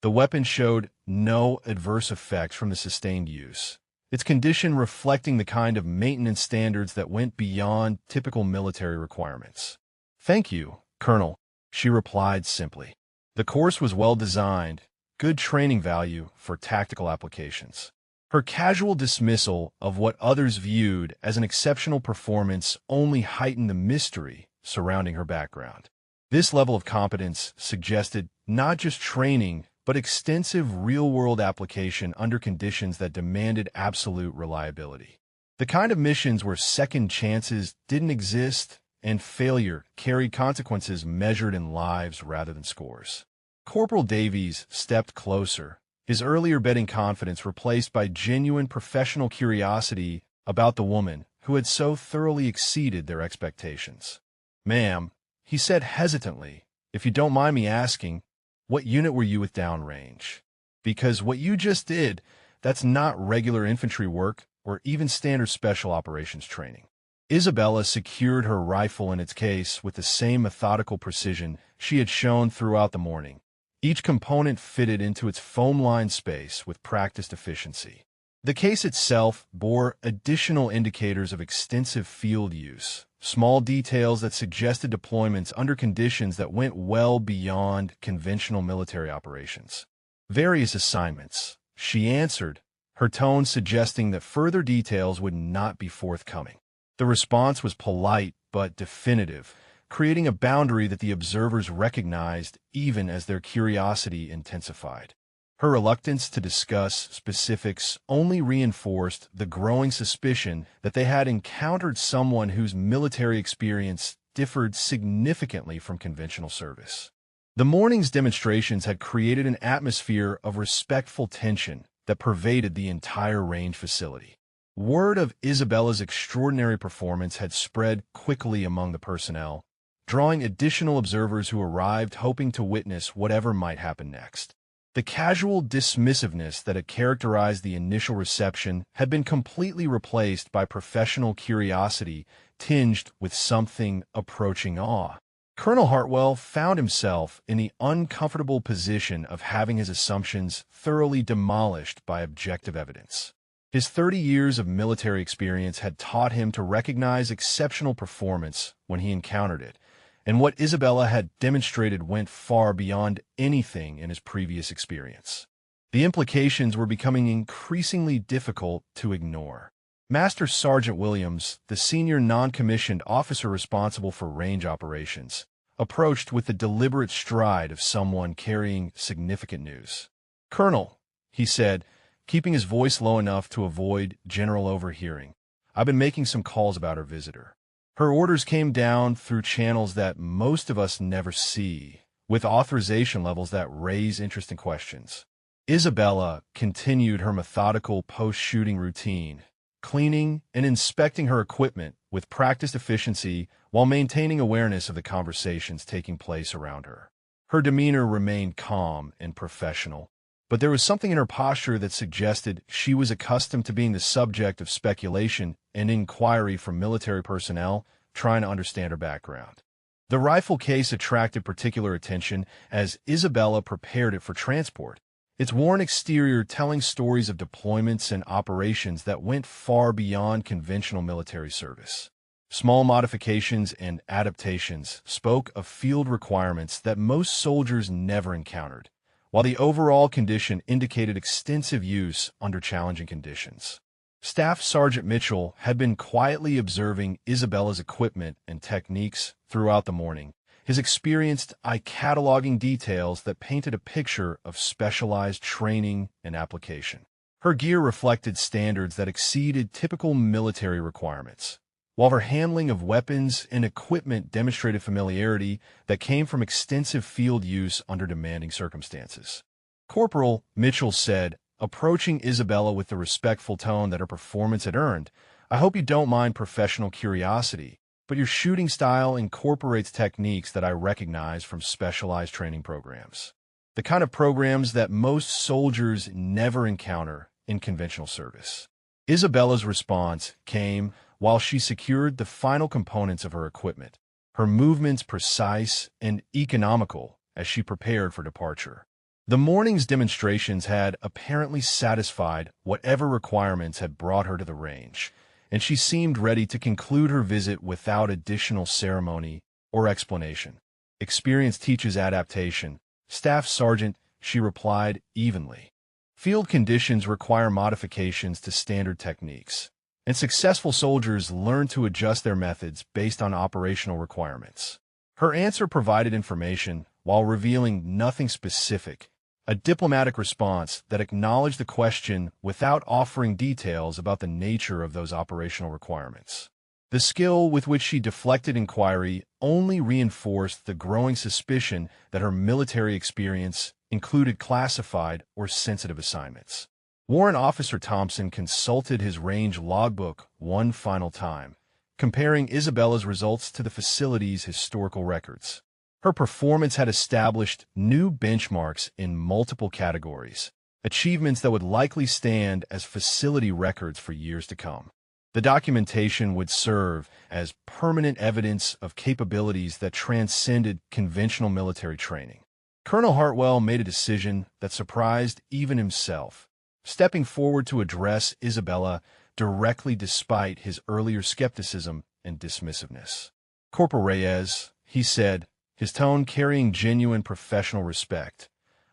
The weapon showed no adverse effects from the sustained use, its condition reflecting the kind of maintenance standards that went beyond typical military requirements. "Thank you, Colonel," she replied simply. The course was well designed, good training value for tactical applications. Her casual dismissal of what others viewed as an exceptional performance only heightened the mystery surrounding her background. This level of competence suggested not just training, but extensive real-world application under conditions that demanded absolute reliability. The kind of missions where second chances didn't exist and failure carried consequences measured in lives rather than scores. Corporal Davies stepped closer, his earlier betting confidence replaced by genuine professional curiosity about the woman who had so thoroughly exceeded their expectations. "Ma'am," he said hesitantly, "if you don't mind me asking, what unit were you with downrange? Because what you just did, that's not regular infantry work or even standard special operations training." Isabella secured her rifle in its case with the same methodical precision she had shown throughout the morning. Each component fitted into its foam-lined space with practiced efficiency. The case itself bore additional indicators of extensive field use, small details that suggested deployments under conditions that went well beyond conventional military operations. "Various assignments," she answered, her tone suggesting that further details would not be forthcoming. The response was polite but definitive, creating a boundary that the observers recognized even as their curiosity intensified. Her reluctance to discuss specifics only reinforced the growing suspicion that they had encountered someone whose military experience differed significantly from conventional service. The morning's demonstrations had created an atmosphere of respectful tension that pervaded the entire range facility. Word of Isabella's extraordinary performance had spread quickly among the personnel, drawing additional observers who arrived hoping to witness whatever might happen next. The casual dismissiveness that had characterized the initial reception had been completely replaced by professional curiosity tinged with something approaching awe. Colonel Hartwell found himself in the uncomfortable position of having his assumptions thoroughly demolished by objective evidence. His 30 years of military experience had taught him to recognize exceptional performance when he encountered it, and what Isabella had demonstrated went far beyond anything in his previous experience. The implications were becoming increasingly difficult to ignore. Master Sergeant Williams, the senior non-commissioned officer responsible for range operations, approached with the deliberate stride of someone carrying significant news. "Colonel," he said, keeping his voice low enough to avoid general overhearing, "I've been making some calls about our visitor. Her orders came down through channels that most of us never see, with authorization levels that raise interesting questions." Isabella continued her methodical post-shooting routine, cleaning and inspecting her equipment with practiced efficiency while maintaining awareness of the conversations taking place around her. Her demeanor remained calm and professional, but there was something in her posture that suggested she was accustomed to being the subject of speculation and inquiry from military personnel trying to understand her background. The rifle case attracted particular attention as Isabella prepared it for transport, its worn exterior telling stories of deployments and operations that went far beyond conventional military service. Small modifications and adaptations spoke of field requirements that most soldiers never encountered, while the overall condition indicated extensive use under challenging conditions. Staff Sergeant Mitchell had been quietly observing Isabella's equipment and techniques throughout the morning, his experienced eye cataloging details that painted a picture of specialized training and application. Her gear reflected standards that exceeded typical military requirements, while her handling of weapons and equipment demonstrated familiarity that came from extensive field use under demanding circumstances. Corporal Mitchell said, approaching Isabella with the respectful tone that her performance had earned, "I hope you don't mind professional curiosity, but your shooting style incorporates techniques that I recognize from specialized training programs. The kind of programs that most soldiers never encounter in conventional service." Isabella's response came while she secured the final components of her equipment, her movements precise and economical as she prepared for departure. The morning's demonstrations had apparently satisfied whatever requirements had brought her to the range, and she seemed ready to conclude her visit without additional ceremony or explanation. "Experience teaches adaptation, Staff Sergeant," she replied evenly. "Field conditions require modifications to standard techniques, and successful soldiers learn to adjust their methods based on operational requirements." Her answer provided information while revealing nothing specific, a diplomatic response that acknowledged the question without offering details about the nature of those operational requirements. The skill with which she deflected inquiry only reinforced the growing suspicion that her military experience included classified or sensitive assignments. Warrant Officer Thompson consulted his range logbook one final time, comparing Isabella's results to the facility's historical records. Her performance had established new benchmarks in multiple categories, achievements that would likely stand as facility records for years to come. The documentation would serve as permanent evidence of capabilities that transcended conventional military training. Colonel Hartwell made a decision that surprised even himself, stepping forward to address Isabella directly despite his earlier skepticism and dismissiveness. "Corporal Reyes," he said, his tone carrying genuine professional respect,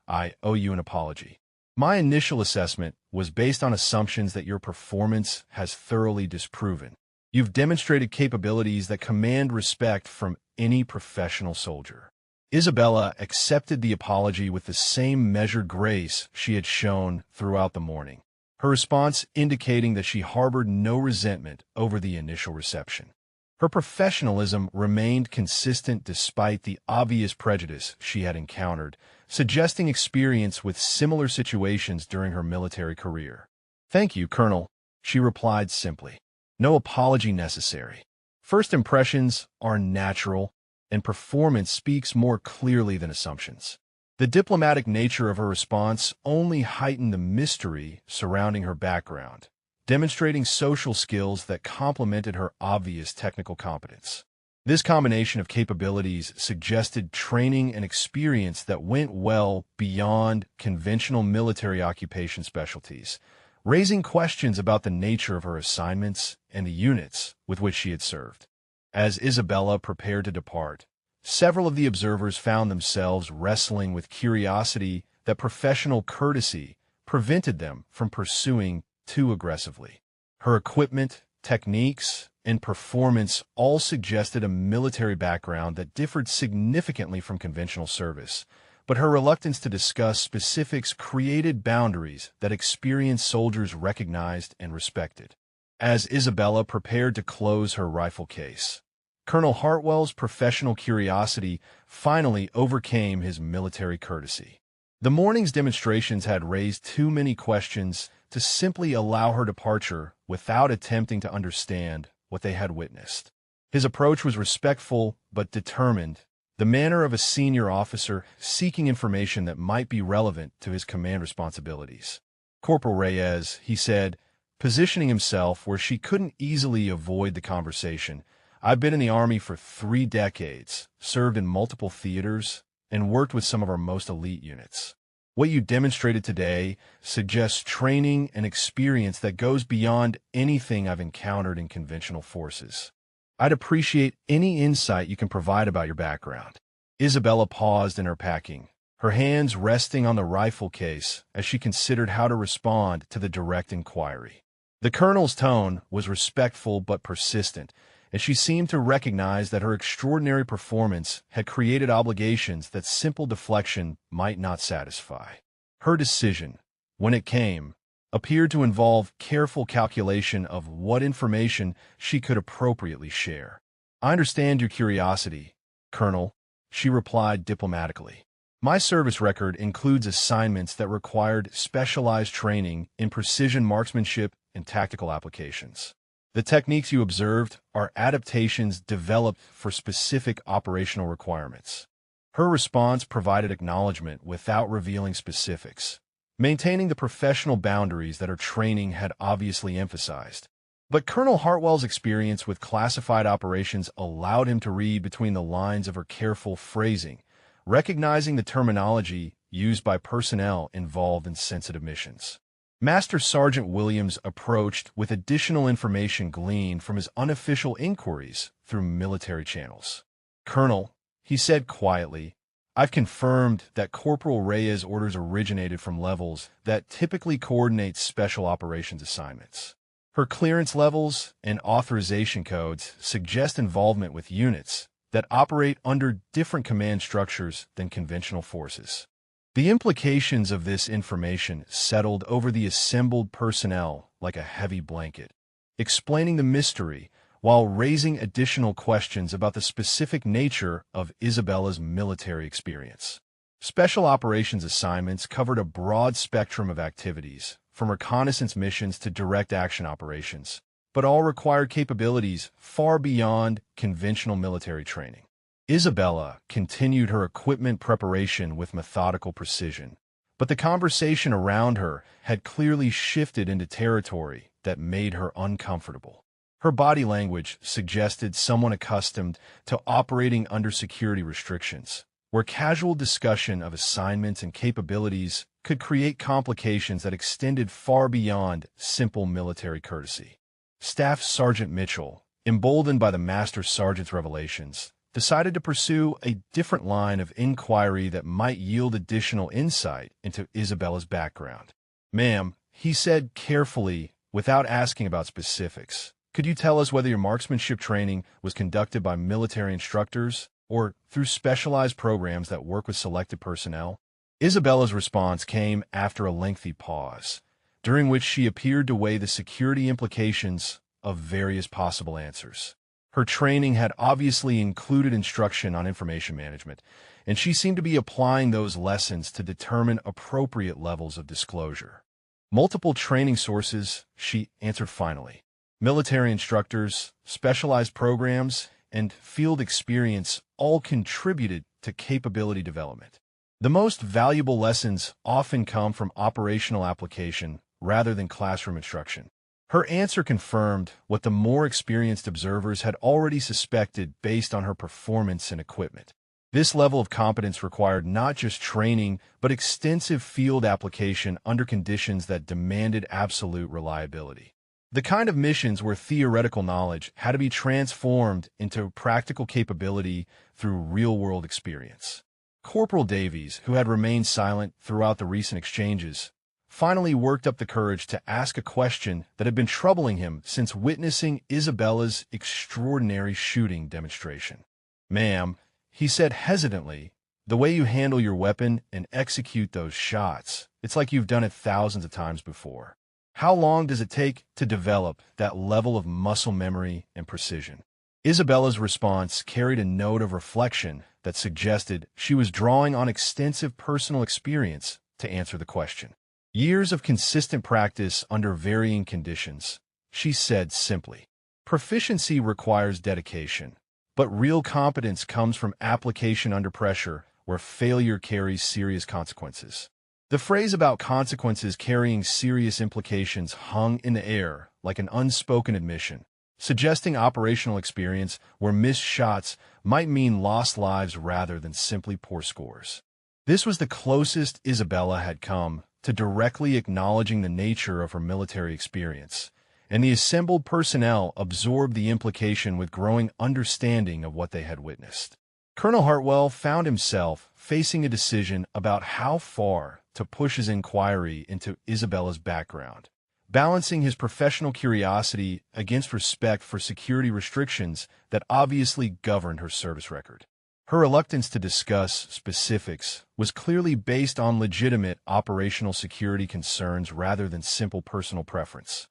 "I owe you an apology. My initial assessment was based on assumptions that your performance has thoroughly disproven. You've demonstrated capabilities that command respect from any professional soldier." Isabella accepted the apology with the same measured grace she had shown throughout the morning, her response indicating that she harbored no resentment over the initial reception. Her professionalism remained consistent despite the obvious prejudice she had encountered, suggesting experience with similar situations during her military career. "Thank you, Colonel," she replied simply. "No apology necessary. First impressions are natural, and performance speaks more clearly than assumptions." The diplomatic nature of her response only heightened the mystery surrounding her background, demonstrating social skills that complemented her obvious technical competence. This combination of capabilities suggested training and experience that went well beyond conventional military occupation specialties, raising questions about the nature of her assignments and the units with which she had served. As Isabella prepared to depart, several of the observers found themselves wrestling with curiosity that professional courtesy prevented them from pursuing too aggressively. Her equipment, techniques, and performance all suggested a military background that differed significantly from conventional service, but her reluctance to discuss specifics created boundaries that experienced soldiers recognized and respected. As Isabella prepared to close her rifle case, Colonel Hartwell's professional curiosity finally overcame his military courtesy. The morning's demonstrations had raised too many questions to simply allow her departure without attempting to understand what they had witnessed. His approach was respectful but determined, the manner of a senior officer seeking information that might be relevant to his command responsibilities. "Corporal Reyes," he said, positioning himself where she couldn't easily avoid the conversation, "I've been in the Army for 3 decades, served in multiple theaters, and worked with some of our most elite units. What you demonstrated today suggests training and experience that goes beyond anything I've encountered in conventional forces." I'd appreciate any insight you can provide about your background. Isabella paused in her packing, her hands resting on the rifle case as she considered how to respond to the direct inquiry. The colonel's tone was respectful but persistent, and she seemed to recognize that her extraordinary performance had created obligations that simple deflection might not satisfy. Her decision, when it came, appeared to involve careful calculation of what information she could appropriately share. "I understand your curiosity, Colonel," she replied diplomatically. "My service record includes assignments that required specialized training in precision marksmanship and tactical applications. The techniques you observed are adaptations developed for specific operational requirements." Her response provided acknowledgement without revealing specifics, maintaining the professional boundaries that her training had obviously emphasized. But Colonel Hartwell's experience with classified operations allowed him to read between the lines of her careful phrasing, recognizing the terminology used by personnel involved in sensitive missions. Master Sergeant Williams approached with additional information gleaned from his unofficial inquiries through military channels. "Colonel," he said quietly, "I've confirmed that Corporal Reyes' orders originated from levels that typically coordinate special operations assignments. Her clearance levels and authorization codes suggest involvement with units that operate under different command structures than conventional forces." The implications of this information settled over the assembled personnel like a heavy blanket, explaining the mystery while raising additional questions about the specific nature of Isabella's military experience. Special operations assignments covered a broad spectrum of activities, from reconnaissance missions to direct action operations, but all required capabilities far beyond conventional military training. Isabella continued her equipment preparation with methodical precision, but the conversation around her had clearly shifted into territory that made her uncomfortable. Her body language suggested someone accustomed to operating under security restrictions, where casual discussion of assignments and capabilities could create complications that extended far beyond simple military courtesy. Staff Sergeant Mitchell, emboldened by the Master Sergeant's revelations, decided to pursue a different line of inquiry that might yield additional insight into Isabella's background. "Ma'am," he said carefully without asking about specifics, "could you tell us whether your marksmanship training was conducted by military instructors or through specialized programs that work with selected personnel?" Isabella's response came after a lengthy pause, during which she appeared to weigh the security implications of various possible answers. Her training had obviously included instruction on information management, and she seemed to be applying those lessons to determine appropriate levels of disclosure. "Multiple training sources," she answered finally. "Military instructors, specialized programs, and field experience all contributed to capability development. The most valuable lessons often come from operational application rather than classroom instruction." Her answer confirmed what the more experienced observers had already suspected based on her performance and equipment. This level of competence required not just training, but extensive field application under conditions that demanded absolute reliability. The kind of missions where theoretical knowledge had to be transformed into practical capability through real-world experience. Corporal Davies, who had remained silent throughout the recent exchanges, finally worked up the courage to ask a question that had been troubling him since witnessing Isabella's extraordinary shooting demonstration. "Ma'am," he said hesitantly, "the way you handle your weapon and execute those shots, it's like you've done it thousands of times before. How long does it take to develop that level of muscle memory and precision?" Isabella's response carried a note of reflection that suggested she was drawing on extensive personal experience to answer the question. "Years of consistent practice under varying conditions," she said simply. "Proficiency requires dedication, but real competence comes from application under pressure where failure carries serious consequences." The phrase about consequences carrying serious implications hung in the air like an unspoken admission, suggesting operational experience where missed shots might mean lost lives rather than simply poor scores. This was the closest Isabella had come to directly acknowledging the nature of her military experience, and the assembled personnel absorbed the implication with growing understanding of what they had witnessed. Colonel Hartwell found himself facing a decision about how far to push his inquiry into Isabella's background, balancing his professional curiosity against respect for security restrictions that obviously governed her service record. Her reluctance to discuss specifics was clearly based on legitimate operational security concerns rather than simple personal preference.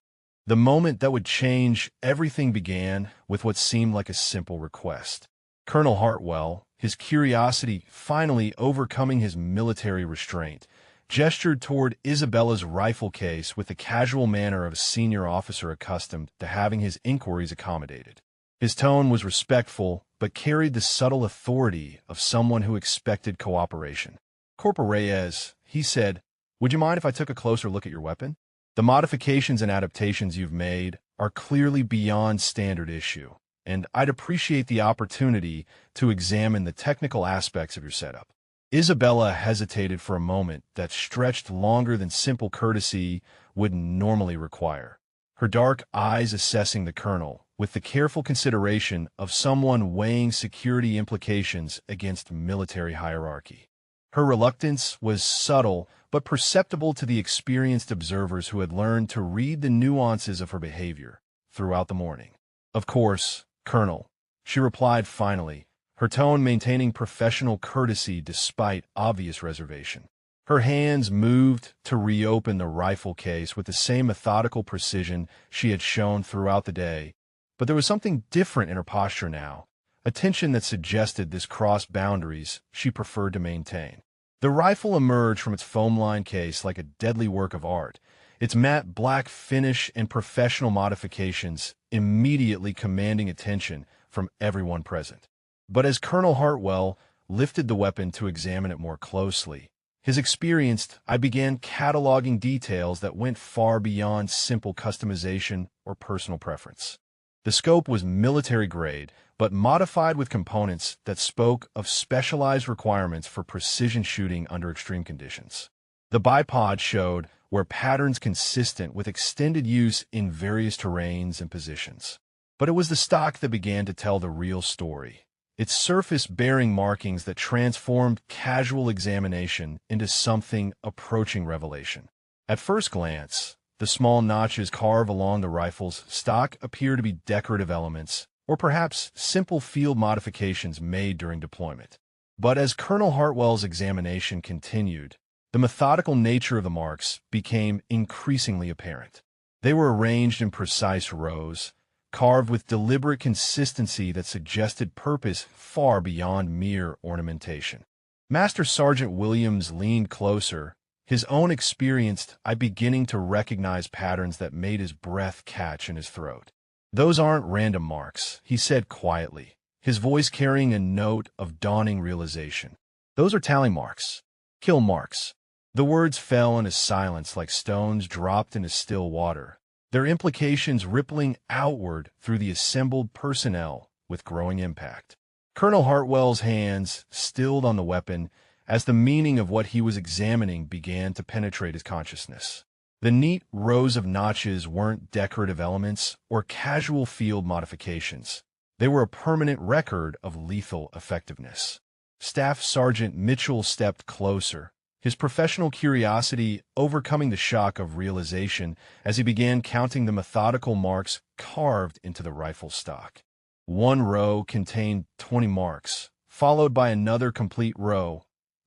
The moment that would change everything began with what seemed like a simple request. Colonel Hartwell, his curiosity finally overcoming his military restraint, gestured toward Isabella's rifle case with the casual manner of a senior officer accustomed to having his inquiries accommodated. His tone was respectful, but carried the subtle authority of someone who expected cooperation. "Corporal Reyes," he said, "would you mind if I took a closer look at your weapon? The modifications and adaptations you've made are clearly beyond standard issue, and I'd appreciate the opportunity to examine the technical aspects of your setup." Isabella hesitated for a moment that stretched longer than simple courtesy would normally require, her dark eyes assessing the colonel with the careful consideration of someone weighing security implications against military hierarchy. Her reluctance was subtle but perceptible to the experienced observers who had learned to read the nuances of her behavior throughout the morning. "Of course, Colonel," she replied finally, her tone maintaining professional courtesy despite obvious reservation. Her hands moved to reopen the rifle case with the same methodical precision she had shown throughout the day, but there was something different in her posture now, a tension that suggested this crossed boundaries she preferred to maintain. The rifle emerged from its foam-lined case like a deadly work of art, its matte black finish and professional modifications immediately commanding attention from everyone present. But as Colonel Hartwell lifted the weapon to examine it more closely, his experienced eye began cataloging details that went far beyond simple customization or personal preference. The scope was military-grade, but modified with components that spoke of specialized requirements for precision shooting under extreme conditions. The bipod showed where patterns consistent with extended use in various terrains and positions. But it was the stock that began to tell the real story, its surface-bearing markings that transformed casual examination into something approaching revelation. At first glance, the small notches carved along the rifle's stock appear to be decorative elements, or perhaps simple field modifications made during deployment. But as Colonel Hartwell's examination continued, the methodical nature of the marks became increasingly apparent. They were arranged in precise rows, carved with deliberate consistency that suggested purpose far beyond mere ornamentation. Master Sergeant Williams leaned closer, his own experienced eye beginning to recognize patterns that made his breath catch in his throat. "Those aren't random marks," he said quietly, his voice carrying a note of dawning realization. "Those are tally marks. Kill marks." The words fell into silence like stones dropped into still water, their implications rippling outward through the assembled personnel with growing impact. Colonel Hartwell's hands stilled on the weapon as the meaning of what he was examining began to penetrate his consciousness. The neat rows of notches weren't decorative elements or casual field modifications. They were a permanent record of lethal effectiveness. Staff Sergeant Mitchell stepped closer, his professional curiosity overcoming the shock of realization as he began counting the methodical marks carved into the rifle stock. One row contained 20 marks, followed by another complete row,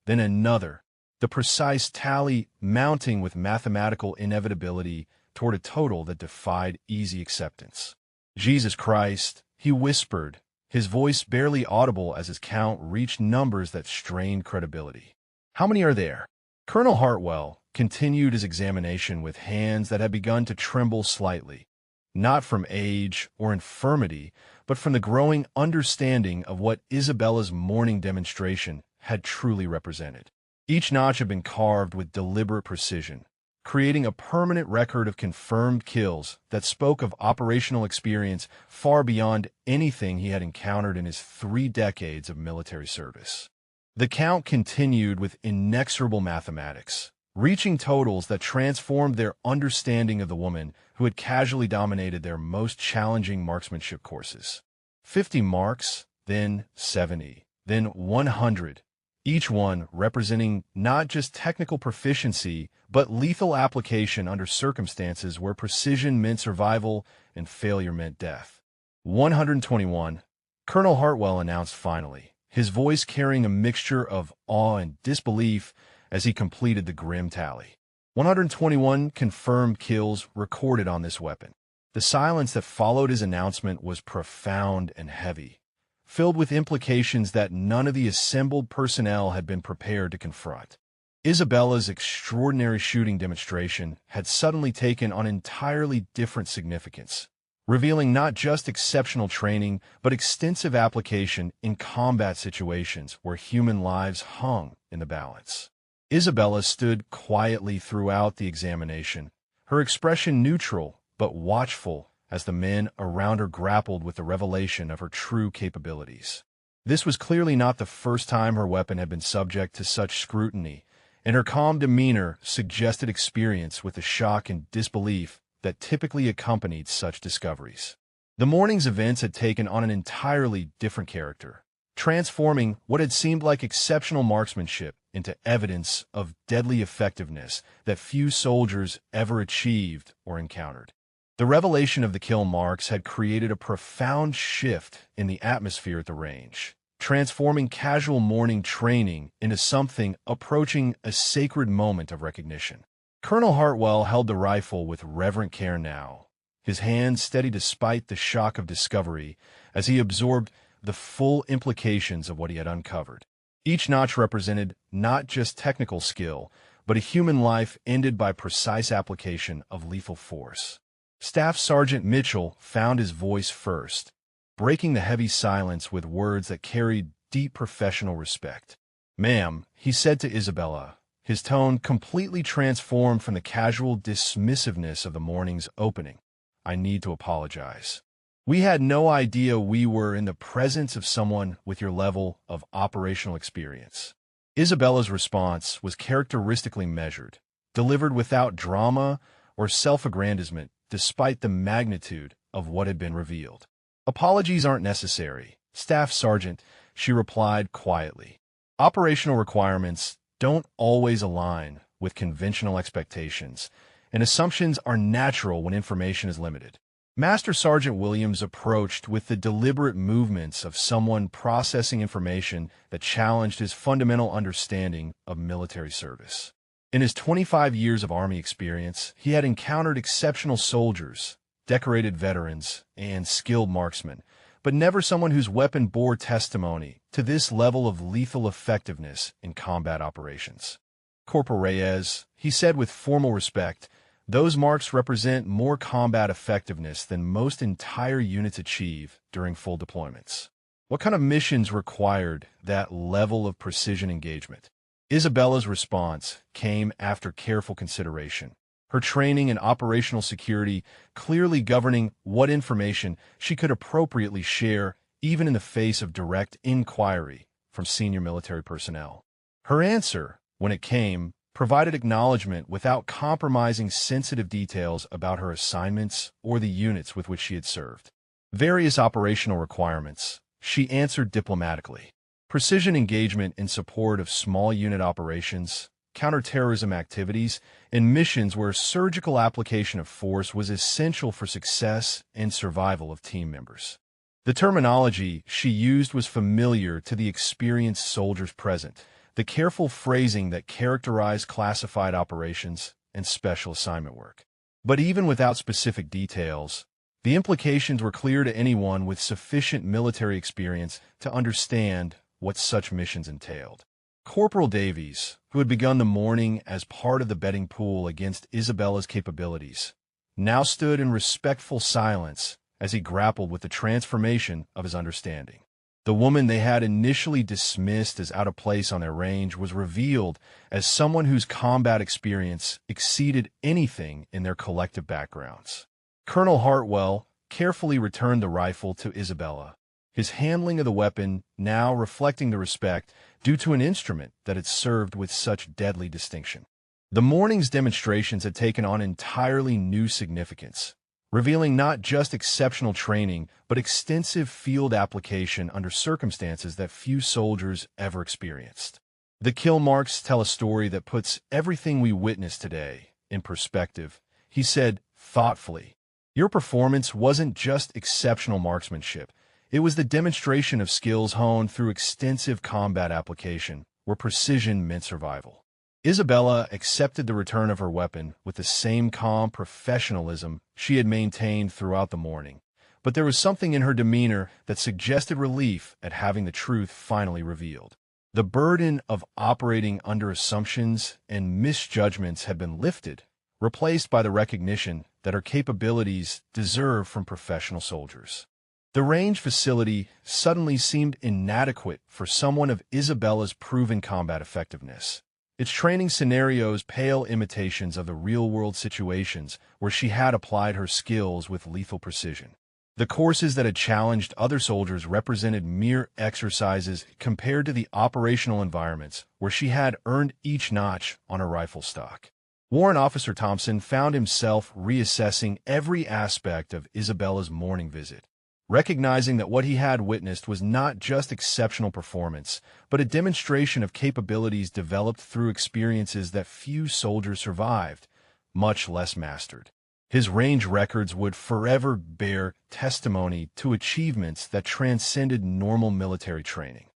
then another, the precise tally mounting with mathematical inevitability toward a total that defied easy acceptance. "Jesus Christ," he whispered, his voice barely audible as his count reached numbers that strained credibility. "How many are there?" Colonel Hartwell continued his examination with hands that had begun to tremble slightly, not from age or infirmity, but from the growing understanding of what Isabella's morning demonstration had truly represented. Each notch had been carved with deliberate precision, creating a permanent record of confirmed kills that spoke of operational experience far beyond anything he had encountered in his 3 decades of military service. The count continued with inexorable mathematics, reaching totals that transformed their understanding of the woman who had casually dominated their most challenging marksmanship courses. 50 marks, then 70, then 100, each one representing not just technical proficiency, but lethal application under circumstances where precision meant survival and failure meant death. 121. Colonel Hartwell announced finally, his voice carrying a mixture of awe and disbelief as he completed the grim tally. 121 confirmed kills recorded on this weapon. The silence that followed his announcement was profound and heavy, filled with implications that none of the assembled personnel had been prepared to confront. Isabella's extraordinary shooting demonstration had suddenly taken on entirely different significance, revealing not just exceptional training, but extensive application in combat situations where human lives hung in the balance. Isabella stood quietly throughout the examination, her expression neutral but watchful as the men around her grappled with the revelation of her true capabilities. This was clearly not the first time her weapon had been subject to such scrutiny, and her calm demeanor suggested experience with the shock and disbelief that typically accompanied such discoveries. The morning's events had taken on an entirely different character, transforming what had seemed like exceptional marksmanship into evidence of deadly effectiveness that few soldiers ever achieved or encountered. The revelation of the kill marks had created a profound shift in the atmosphere at the range, transforming casual morning training into something approaching a sacred moment of recognition. Colonel Hartwell held the rifle with reverent care now, his hands steady despite the shock of discovery as he absorbed the full implications of what he had uncovered. Each notch represented not just technical skill, but a human life ended by precise application of lethal force. Staff Sergeant Mitchell found his voice first, breaking the heavy silence with words that carried deep professional respect. "Ma'am," he said to Isabella, his tone completely transformed from the casual dismissiveness of the morning's opening. "I need to apologize. We had no idea we were in the presence of someone with your level of operational experience." Isabella's response was characteristically measured, delivered without drama or self-aggrandizement, despite the magnitude of what had been revealed. "Apologies aren't necessary, Staff Sergeant," she replied quietly. "Operational requirements don't always align with conventional expectations, and assumptions are natural when information is limited." Master Sergeant Williams approached with the deliberate movements of someone processing information that challenged his fundamental understanding of military service. In his 25 years of Army experience, he had encountered exceptional soldiers, decorated veterans, and skilled marksmen, but never someone whose weapon bore testimony to this level of lethal effectiveness in combat operations. "Corporal Reyes," he said with formal respect, "those marks represent more combat effectiveness than most entire units achieve during full deployments." What kind of missions required that level of precision engagement? Isabella's response came after careful consideration, her training and operational security clearly governing what information she could appropriately share, even in the face of direct inquiry from senior military personnel. Her answer, when it came, provided acknowledgement without compromising sensitive details about her assignments or the units with which she had served. Various operational requirements, she answered diplomatically. Precision engagement in support of small unit operations, counterterrorism activities, and missions where surgical application of force was essential for success and survival of team members. The terminology she used was familiar to the experienced soldiers present, the careful phrasing that characterized classified operations and special assignment work. But even without specific details, the implications were clear to anyone with sufficient military experience to understand what such missions entailed. Corporal Davies, who had begun the morning as part of the betting pool against Isabella's capabilities, now stood in respectful silence as he grappled with the transformation of his understanding. The woman they had initially dismissed as out of place on their range was revealed as someone whose combat experience exceeded anything in their collective backgrounds. Colonel Hartwell carefully returned the rifle to Isabella, his handling of the weapon now reflecting the respect due to an instrument that had served with such deadly distinction. The morning's demonstrations had taken on entirely new significance, revealing not just exceptional training, but extensive field application under circumstances that few soldiers ever experienced. The kill marks tell a story that puts everything we witness today in perspective, he said thoughtfully. Your performance wasn't just exceptional marksmanship. It was the demonstration of skills honed through extensive combat application, where precision meant survival. Isabella accepted the return of her weapon with the same calm professionalism she had maintained throughout the morning, but there was something in her demeanor that suggested relief at having the truth finally revealed. The burden of operating under assumptions and misjudgments had been lifted, replaced by the recognition that her capabilities deserved from professional soldiers. The range facility suddenly seemed inadequate for someone of Isabella's proven combat effectiveness. Its training scenarios pale imitations of the real-world situations where she had applied her skills with lethal precision. The courses that had challenged other soldiers represented mere exercises compared to the operational environments where she had earned each notch on her rifle stock. Warrant Officer Thompson found himself reassessing every aspect of Isabella's morning visit, recognizing that what he had witnessed was not just exceptional performance, but a demonstration of capabilities developed through experiences that few soldiers survived, much less mastered. His range records would forever bear testimony to achievements that transcended normal military training.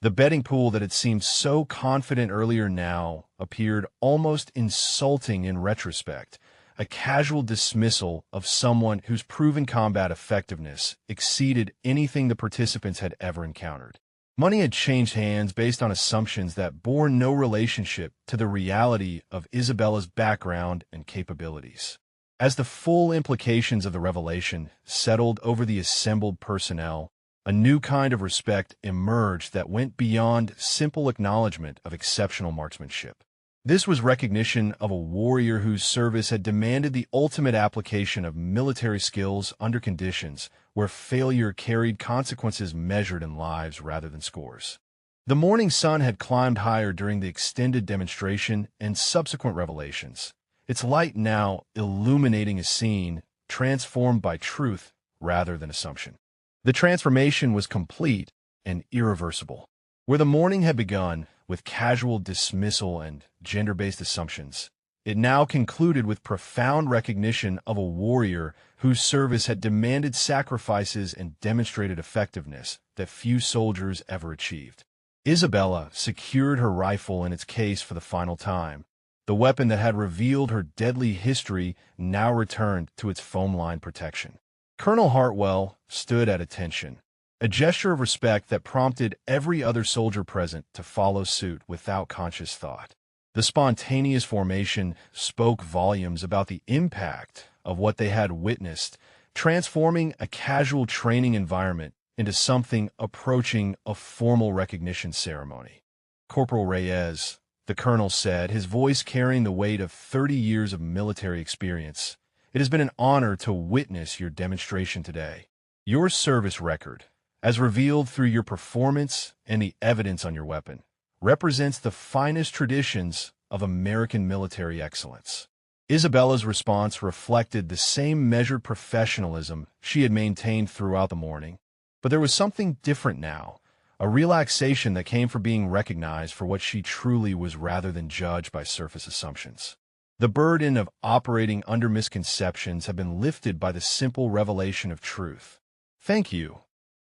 The betting pool that had seemed so confident earlier now appeared almost insulting in retrospect, a casual dismissal of someone whose proven combat effectiveness exceeded anything the participants had ever encountered. Money had changed hands based on assumptions that bore no relationship to the reality of Isabella's background and capabilities. As the full implications of the revelation settled over the assembled personnel, a new kind of respect emerged that went beyond simple acknowledgement of exceptional marksmanship. This was recognition of a warrior whose service had demanded the ultimate application of military skills under conditions where failure carried consequences measured in lives rather than scores. The morning sun had climbed higher during the extended demonstration and subsequent revelations, its light now illuminating a scene transformed by truth rather than assumption. The transformation was complete and irreversible. Where the morning had begun with casual dismissal and gender-based assumptions, it now concluded with profound recognition of a warrior whose service had demanded sacrifices and demonstrated effectiveness that few soldiers ever achieved. Isabella secured her rifle in its case for the final time. The weapon that had revealed her deadly history now returned to its foam-lined protection. Colonel Hartwell stood at attention, a gesture of respect that prompted every other soldier present to follow suit without conscious thought. The spontaneous formation spoke volumes about the impact of what they had witnessed, transforming a casual training environment into something approaching a formal recognition ceremony. Corporal Reyes, the colonel said, his voice carrying the weight of 30 years of military experience, it has been an honor to witness your demonstration today. Your service record, as revealed through your performance and the evidence on your weapon, represents the finest traditions of American military excellence. Isabella's response reflected the same measured professionalism she had maintained throughout the morning, but there was something different now, a relaxation that came from being recognized for what she truly was rather than judged by surface assumptions. The burden of operating under misconceptions had been lifted by the simple revelation of truth. "Thank you,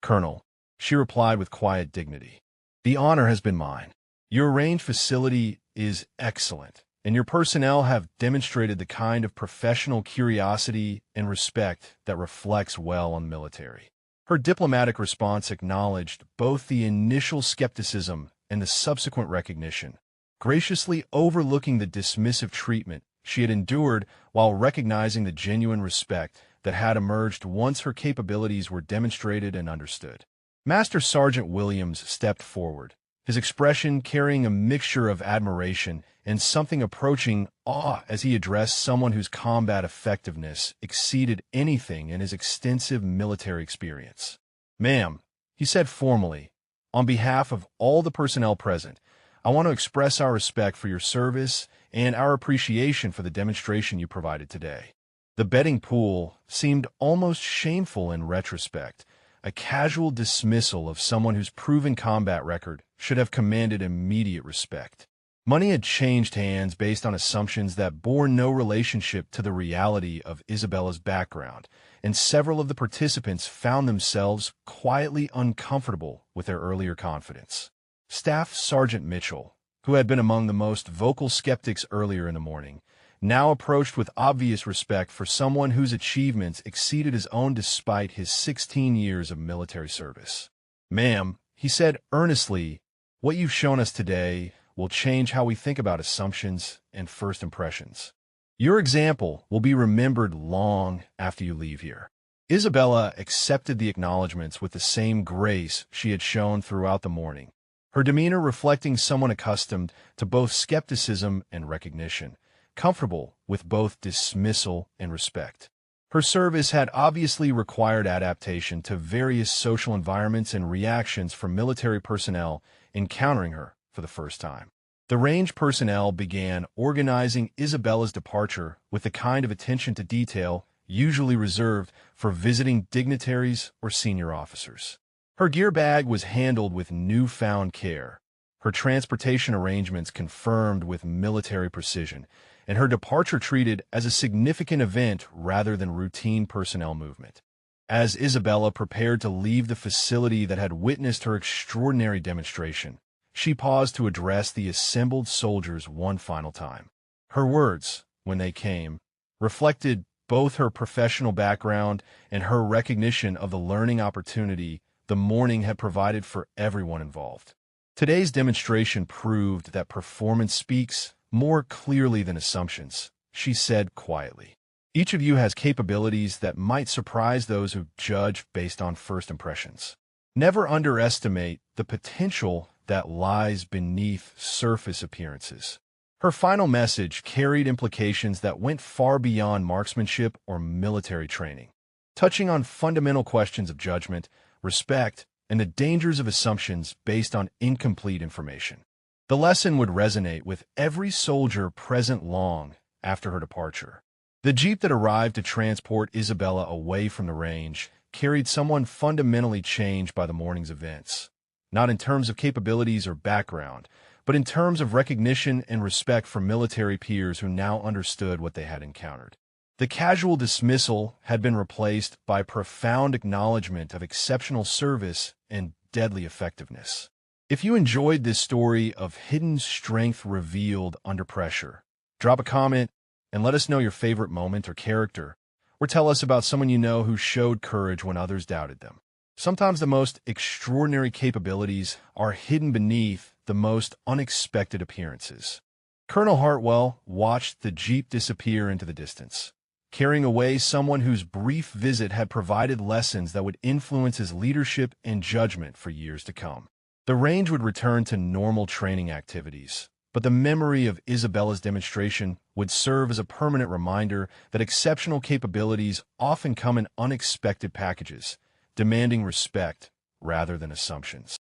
Colonel," she replied with quiet dignity. "The honor has been mine. Your range facility is excellent, and your personnel have demonstrated the kind of professional curiosity and respect that reflects well on the military." Her diplomatic response acknowledged both the initial skepticism and the subsequent recognition, graciously overlooking the dismissive treatment she had endured while recognizing the genuine respect that had emerged once her capabilities were demonstrated and understood. Master Sergeant Williams stepped forward, his expression carrying a mixture of admiration and something approaching awe as he addressed someone whose combat effectiveness exceeded anything in his extensive military experience. "Ma'am," he said formally, "on behalf of all the personnel present, I want to express our respect for your service and our appreciation for the demonstration you provided today. The betting pool seemed almost shameful in retrospect, a casual dismissal of someone whose proven combat record should have commanded immediate respect. Money had changed hands based on assumptions that bore no relationship to the reality of Isabella's background, and several of the participants found themselves quietly uncomfortable with their earlier confidence. Staff Sergeant Mitchell, who had been among the most vocal skeptics earlier in the morning, now approached with obvious respect for someone whose achievements exceeded his own despite his 16 years of military service. "Ma'am," he said earnestly, "what you've shown us today will change how we think about assumptions and first impressions. Your example will be remembered long after you leave here." Isabella accepted the acknowledgments with the same grace she had shown throughout the morning, her demeanor reflecting someone accustomed to both skepticism and recognition, comfortable with both dismissal and respect. Her service had obviously required adaptation to various social environments and reactions from military personnel encountering her for the first time. The range personnel began organizing Isabella's departure with the kind of attention to detail usually reserved for visiting dignitaries or senior officers. Her gear bag was handled with newfound care, her transportation arrangements confirmed with military precision, and her departure treated as a significant event rather than routine personnel movement. As Isabella prepared to leave the facility that had witnessed her extraordinary demonstration, she paused to address the assembled soldiers one final time. Her words, when they came, reflected both her professional background and her recognition of the learning opportunity the morning had provided for everyone involved. Today's demonstration proved that performance speaks more clearly than assumptions, she said quietly. Each of you has capabilities that might surprise those who judge based on first impressions. Never underestimate the potential that lies beneath surface appearances. Her final message carried implications that went far beyond marksmanship or military training, touching on fundamental questions of judgment, respect, and the dangers of assumptions based on incomplete information. The lesson would resonate with every soldier present long after her departure. The jeep that arrived to transport Isabella away from the range carried someone fundamentally changed by the morning's events, not in terms of capabilities or background, but in terms of recognition and respect for military peers who now understood what they had encountered. The casual dismissal had been replaced by profound acknowledgement of exceptional service and deadly effectiveness. If you enjoyed this story of hidden strength revealed under pressure, drop a comment and let us know your favorite moment or character, or tell us about someone you know who showed courage when others doubted them. Sometimes the most extraordinary capabilities are hidden beneath the most unexpected appearances. Colonel Hartwell watched the jeep disappear into the distance, carrying away someone whose brief visit had provided lessons that would influence his leadership and judgment for years to come. The range would return to normal training activities, but the memory of Isabella's demonstration would serve as a permanent reminder that exceptional capabilities often come in unexpected packages, demanding respect rather than assumptions.